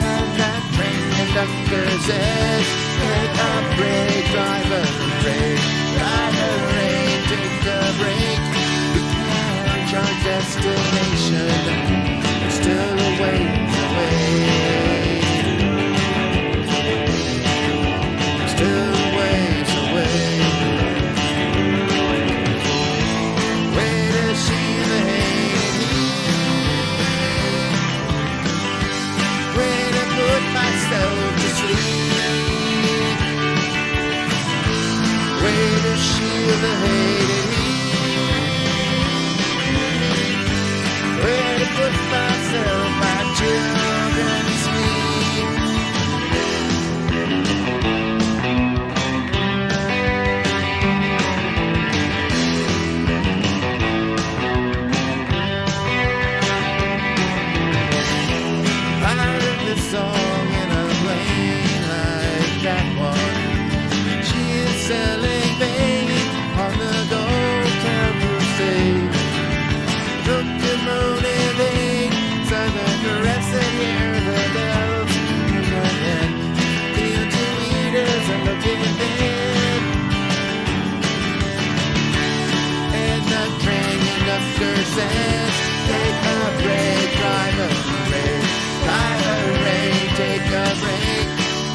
And that train conductor says, take a break, driver break, driver 8, take a break. We can't reach our destination, we're still a ways away. Still a ways away. Way to see the hate, way to put myself to sleep, way to shield the hated heat, way to put myself, my children to sleep. I heard this song in a plane like that one. She is selling faith on the go, terrible stage. Look to motivate, southern caress and hear the bells ringing. Feel two eaters and looking thin. And the train conductor says, take a break, driver break, driver break, take a break.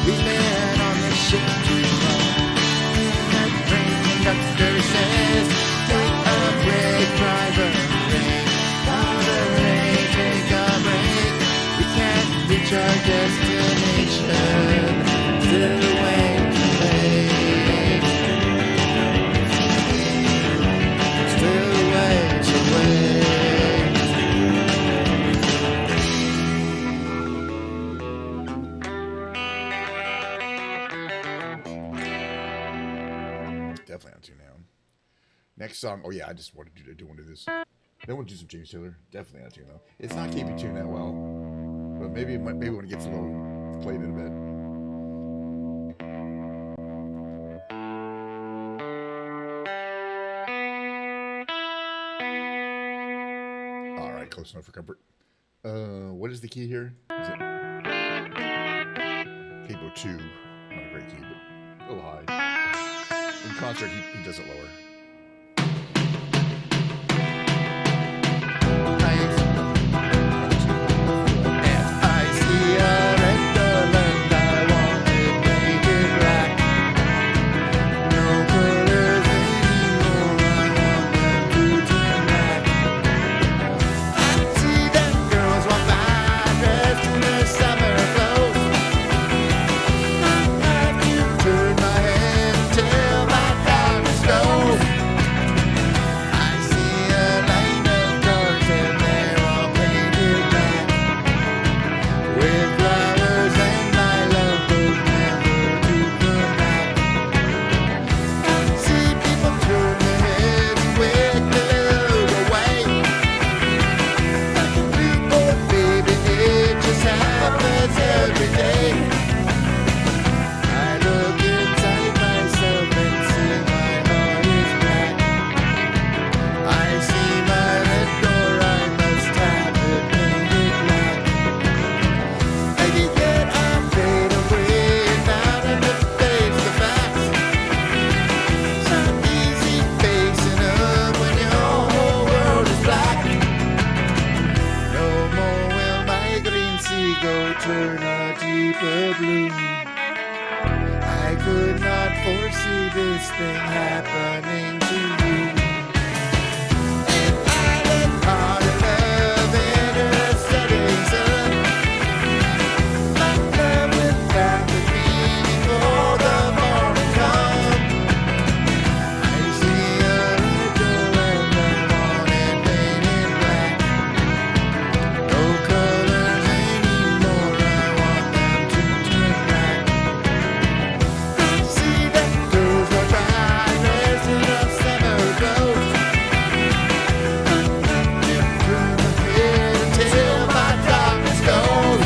We've been on this ship too long. And the train conductor says, take a break, driver break, driver break, take a break. We can't reach our destination, still a ways away. Still a ways away. Definitely on tune now. Next song. Oh yeah, I just wanted to do one of this. Then we'll do some James Taylor. Definitely on tune though. It's not keeping tune that well, but maybe when it gets a little played in a bit. All right, close enough for comfort. What is the key here? Is it capo 2? Not a great key, but a little high. In concert, he does it lower. Turn my head till my darkness goes. this thing happening to you. And I look hard at love and her seduction. My love without the beat before the morning comes. I see her door and the morning painted black. No colors anymore, I want them to turn black. See that girls are bright, dressed in a summer rose. I turn my head until my darkness goes.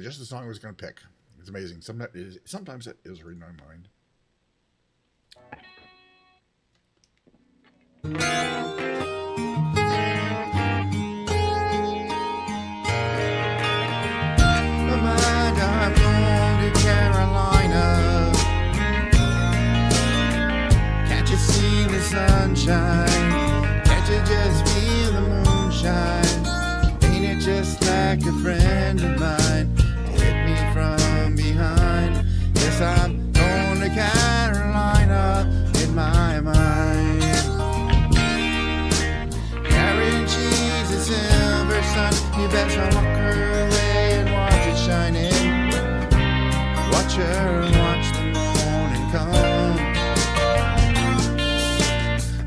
Just the song I was going to pick. It's amazing. Sometimes it is reading my mind. I'm going to Carolina. Can't you see the sunshine? Can't you just feel the moonshine? Ain't it just like a friend of mine to hit me from behind? Yes, I'm going to Carolina in my mind. Carrying cheese and silver sun, you better walk her away and watch it shining. Watch her and watch the morning come.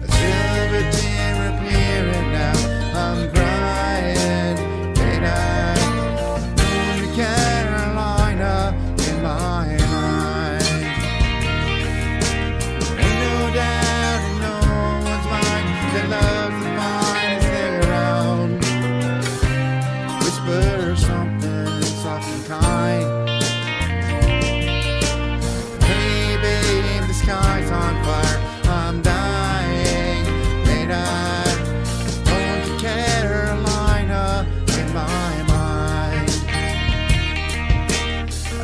A silver tear appearing now, I'm crying. And I'm going to Carolina in my mind. Ain't no doubt in no one's mind that love's the finest thing around. Whisper something soft and kind. Hey babe, the sky's on fire, I'm dying. And I'm going to Carolina in my mind.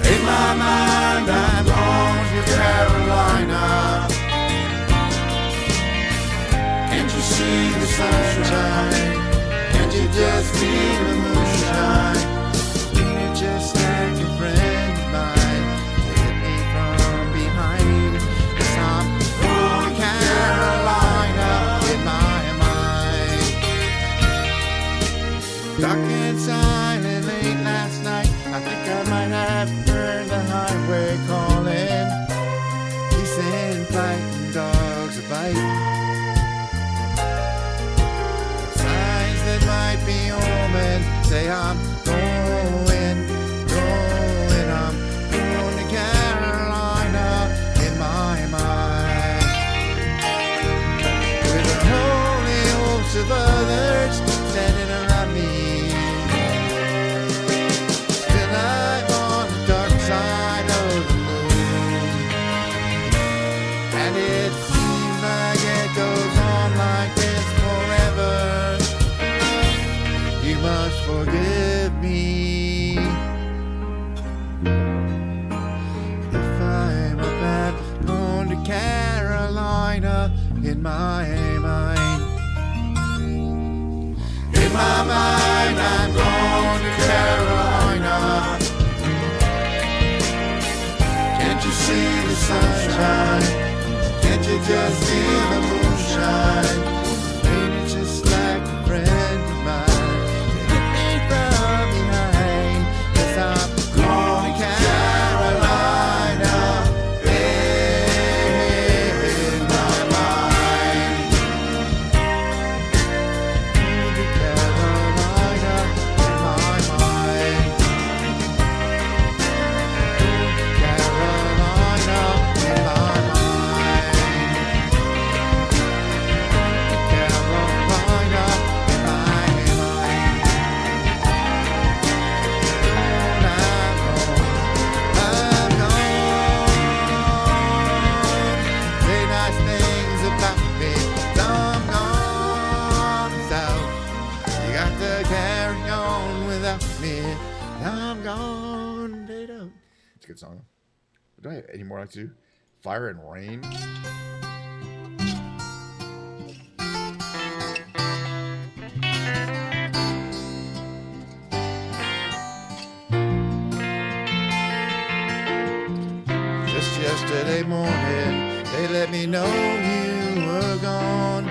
In my mind, I'm going to Carolina. Can't you see the sunshine? Can't you just feel the moonshine? Ain't it just like a friend of mine to hit me from behind? Yes, I'm going to Carolina in my mind. Dark and silent late last night, I think I might have heard the highway calling. Decent flight and dogs a bite. Signs that might be omen say I'm going, I'm going to Carolina in my mind. With a holy host of others standing around me, still I'm on the dark side of the moon. And it seems like it goes on like this forever. You must forgive me if I'm a bad going to Carolina in my mind. In my mind, I'm going to Carolina. Can't you see the sunshine? Can't you just feel the moonshine? Ain't it just like a friend of mine to hit me from behind? Yes, I'm going to Carolina. It's a good song. Do I have any more I like to do? Fire and Rain. Just yesterday morning, they let me know you were gone.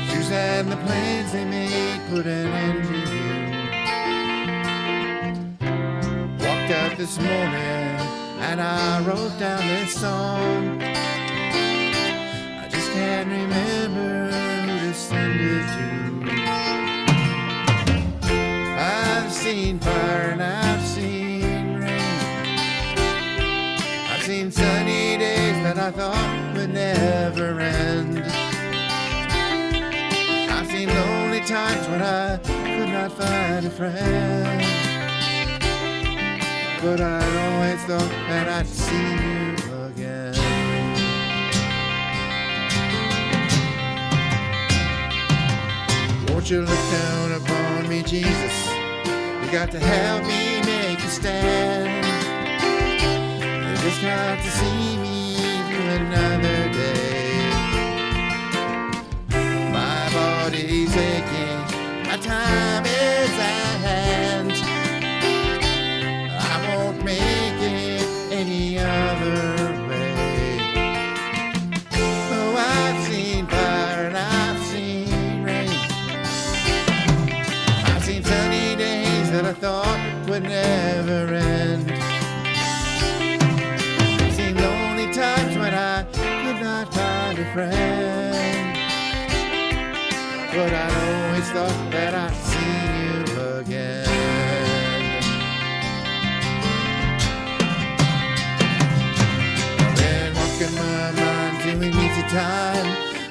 Shoes and the plans they made put an end to you. Walked out this morning and I wrote down this song. I just can't remember who to send it to. I've seen fire and I've seen rain. I've seen sunny days that I thought would never end. I've seen lonely times when I could not find a friend. But I always thought that I'd see you again. Won't you look down upon me, Jesus? You got to help me make a stand. You just got to see me through another day. My body's aching, my time is at hand. I won't make it any other way. Oh, I've seen fire and I've seen rain. I've seen sunny days that I thought would never end. I've seen lonely times when I could not find a friend. But I always thought that I'd see you again. In my mind doing easy time,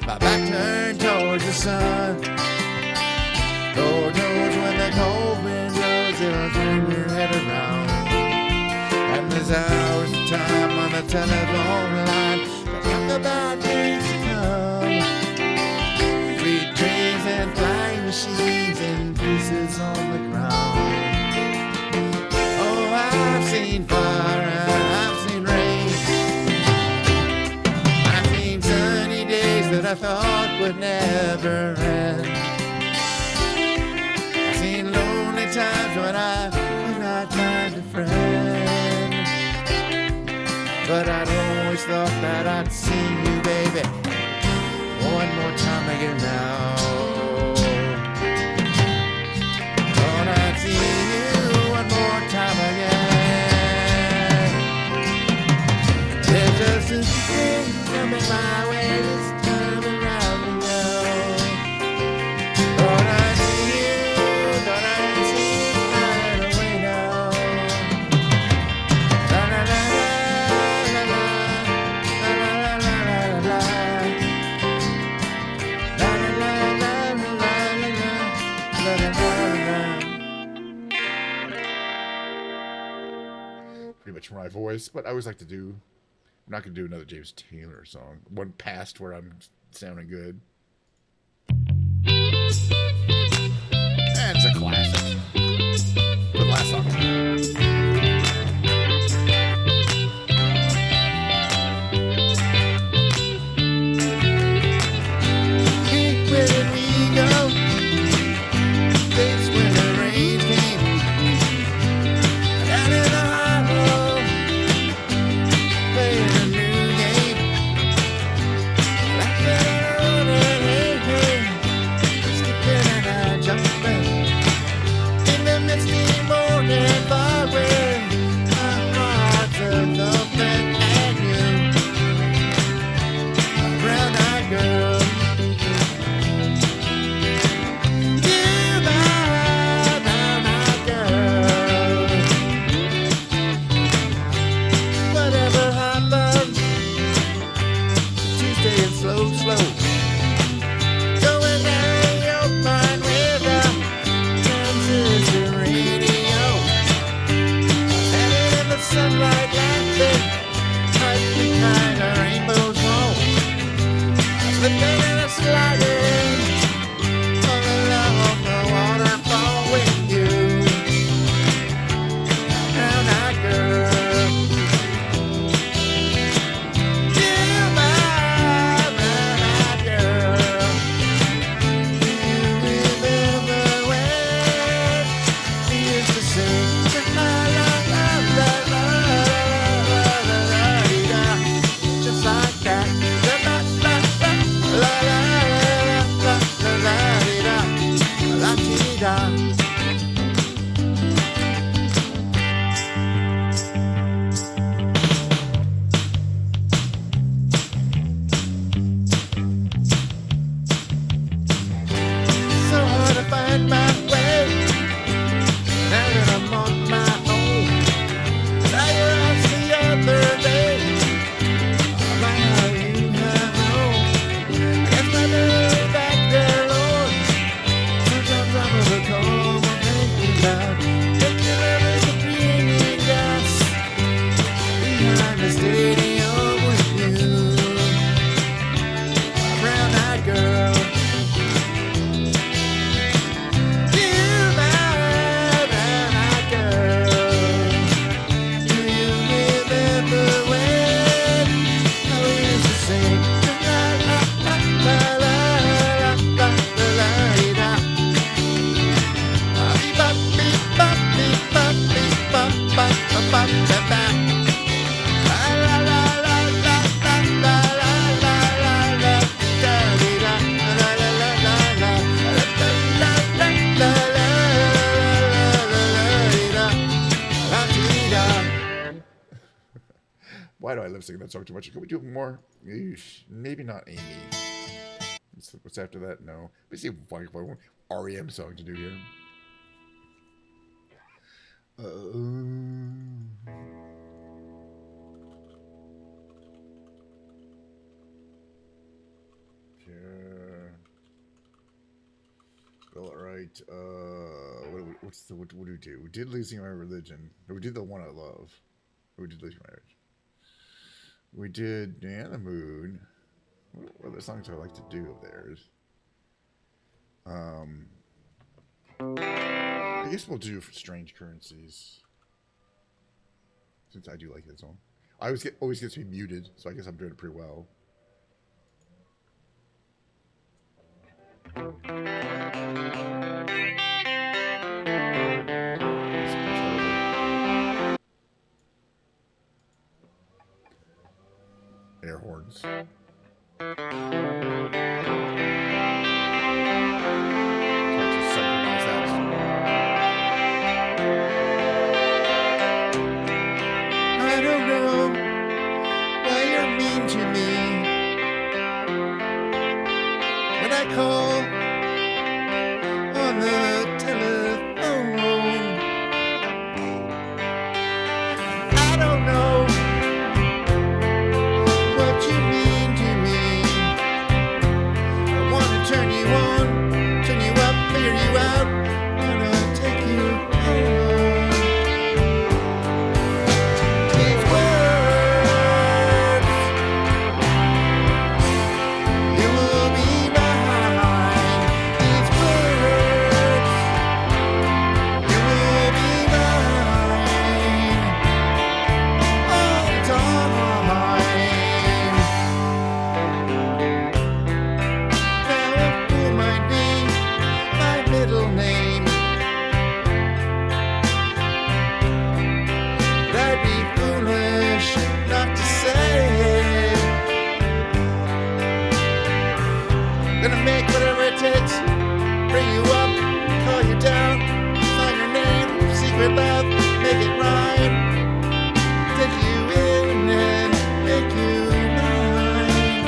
my back turned towards the sun. Lord knows when the cold wind blows, it'll turn your head around. And there's hours of time on the telephone line that talk about days to come. Sweet dreams and flying machines and pieces on the ground. Oh, I've seen fire and I've seen rain. That I thought would never end. I've seen lonely times when I could not find a friend. But I'd always thought that I'd see you, baby, one more time again now. Thought I'd see you one more time again. There's just a thing coming my way this time. Pretty much my voice, but I always like to do. I'm not gonna do another James Taylor song. One past where I'm sounding good. And it's a classic. The last song. Where we go? Days when the rain came down in the hollow, playing a new game. Laughing and hey, skipping and jumping in the misty morning far away. the stadium with you, brown-eyed girl. You, my brown-eyed girl. Do you remember when I used to sing la la la la la la la la la? Beep bop beep bop beep bop beep bop bop bop bop bop bop. La la la la la la la la la la da dee da la la la la la la la la la dee da. Why do I lip sync that song too much? Can we do more? Eesh, maybe not Amy. What's after that? No. Let's see if I can find one REM song to do here. Yeah. Spell it right. What do we do? We did Losing My Religion. Or we did The One I Love. Or we did Losing My Religion. We did Dan the Moon. What other songs do I like to do of theirs? I guess we'll do for Strange Currencies. Since I do like that song. I always gets me muted, so I guess I'm doing it pretty well. Air horns. I don't know why you're mean to me. When I call on the telephone, I don't know what you mean to me. I wanna turn you on, turn you up, figure you out, wanna take you home. These words, you will be mine. These words, you will be mine all the time. Now a fool might be my middle name, but I'd be foolish not to say. Gonna make whatever it takes, bring you up, call you down, sign your name, secret love, make it rhyme, take you in and make you mine.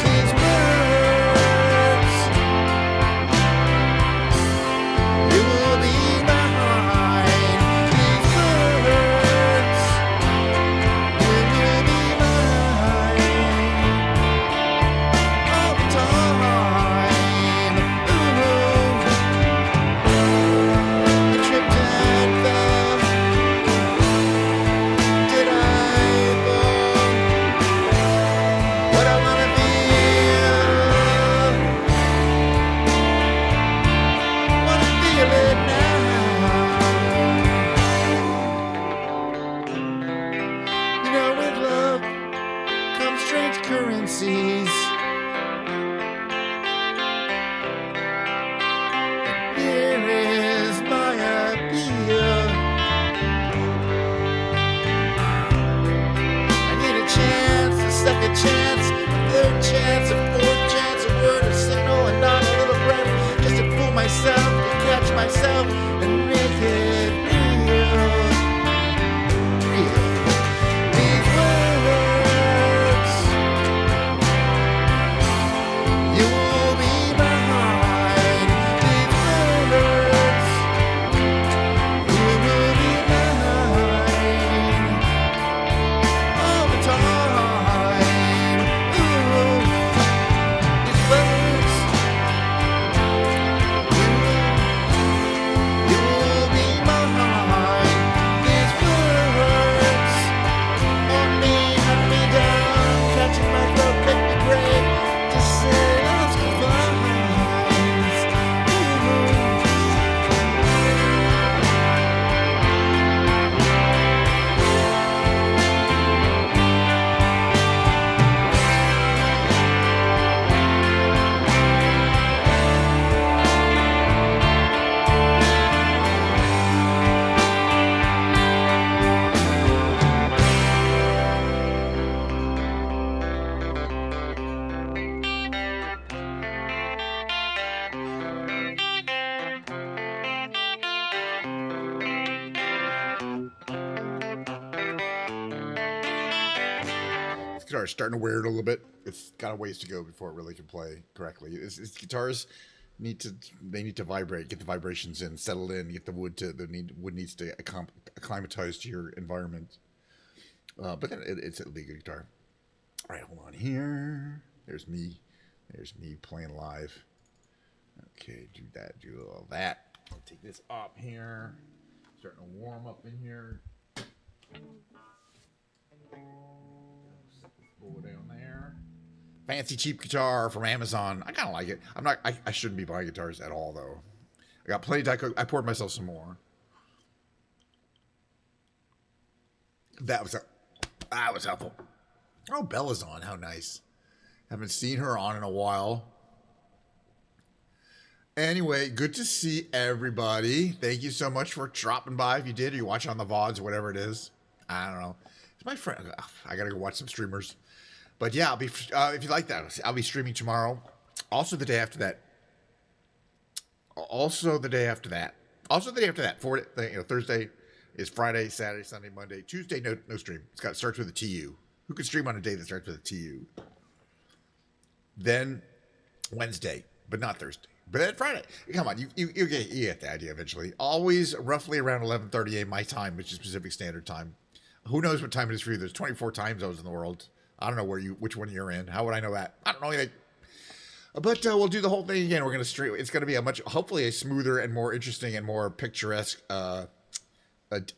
These words, you will be mine. These words, you will be mine all the time. Ooh, I tripped and fell. Did I fall? What I wanna feel it now. You know, with love comes strange currencies. Here is my appeal. I need a chance, a second chance, a third chance, a fourth chance, a word, a signal, and not a little breath, just to fool myself, to catch myself, and make it real. Real. These words, you will be mine. These words, you will be mine all the time. Ooh, these words, you will be mine. guitar is starting to wear it a little bit. It's got a ways to go before it really can play correctly. It's guitars need to vibrate, get the vibrations in, settle in, get the wood wood needs to acclimatize to your environment. But then it's a good guitar. All right, hold on here. There's me playing live. Okay, do all that. I'll take this up here. Starting to warm up in here. Pull it down there. Fancy cheap guitar from Amazon. I kind of like it. I shouldn't be buying guitars at all though. I got plenty of time. I poured myself some more. That was helpful. Oh, Bella's on. How nice. Haven't seen her on in a while. Anyway, good to see everybody. Thank you so much for dropping by. If you did, or you watch on the VODs, whatever it is. I don't know. It's my friend. I gotta go watch some streamers. But yeah, I'll be if you like that, I'll be streaming tomorrow. Also the day after that. Thursday is Friday, Saturday, Sunday, Monday, Tuesday. No stream. Starts with a TU. Who can stream on a day that starts with a TU? Then Wednesday, but not Thursday. But then Friday. Come on, you get the idea eventually. Always roughly around 11:30 a.m. my time, which is Pacific Standard Time. Who knows what time it is for you? There's 24 time zones in the world. I don't know which one you're in. How would I know that? I don't know anything. But we'll do the whole thing again. We're going to stream. It's going to be hopefully a smoother and more interesting and more picturesque a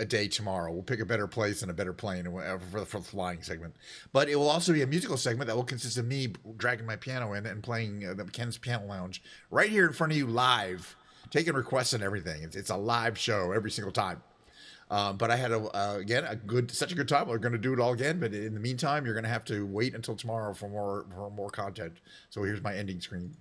day tomorrow. We'll pick a better place and a better plane for the flying segment. But it will also be a musical segment that will consist of me dragging my piano in and playing the Ken's Piano Lounge right here in front of you live, taking requests and everything. It's a live show every single time. But I had such a good time. We're going to do it all again. But in the meantime, you're going to have to wait until tomorrow for more content. So here's my ending screen.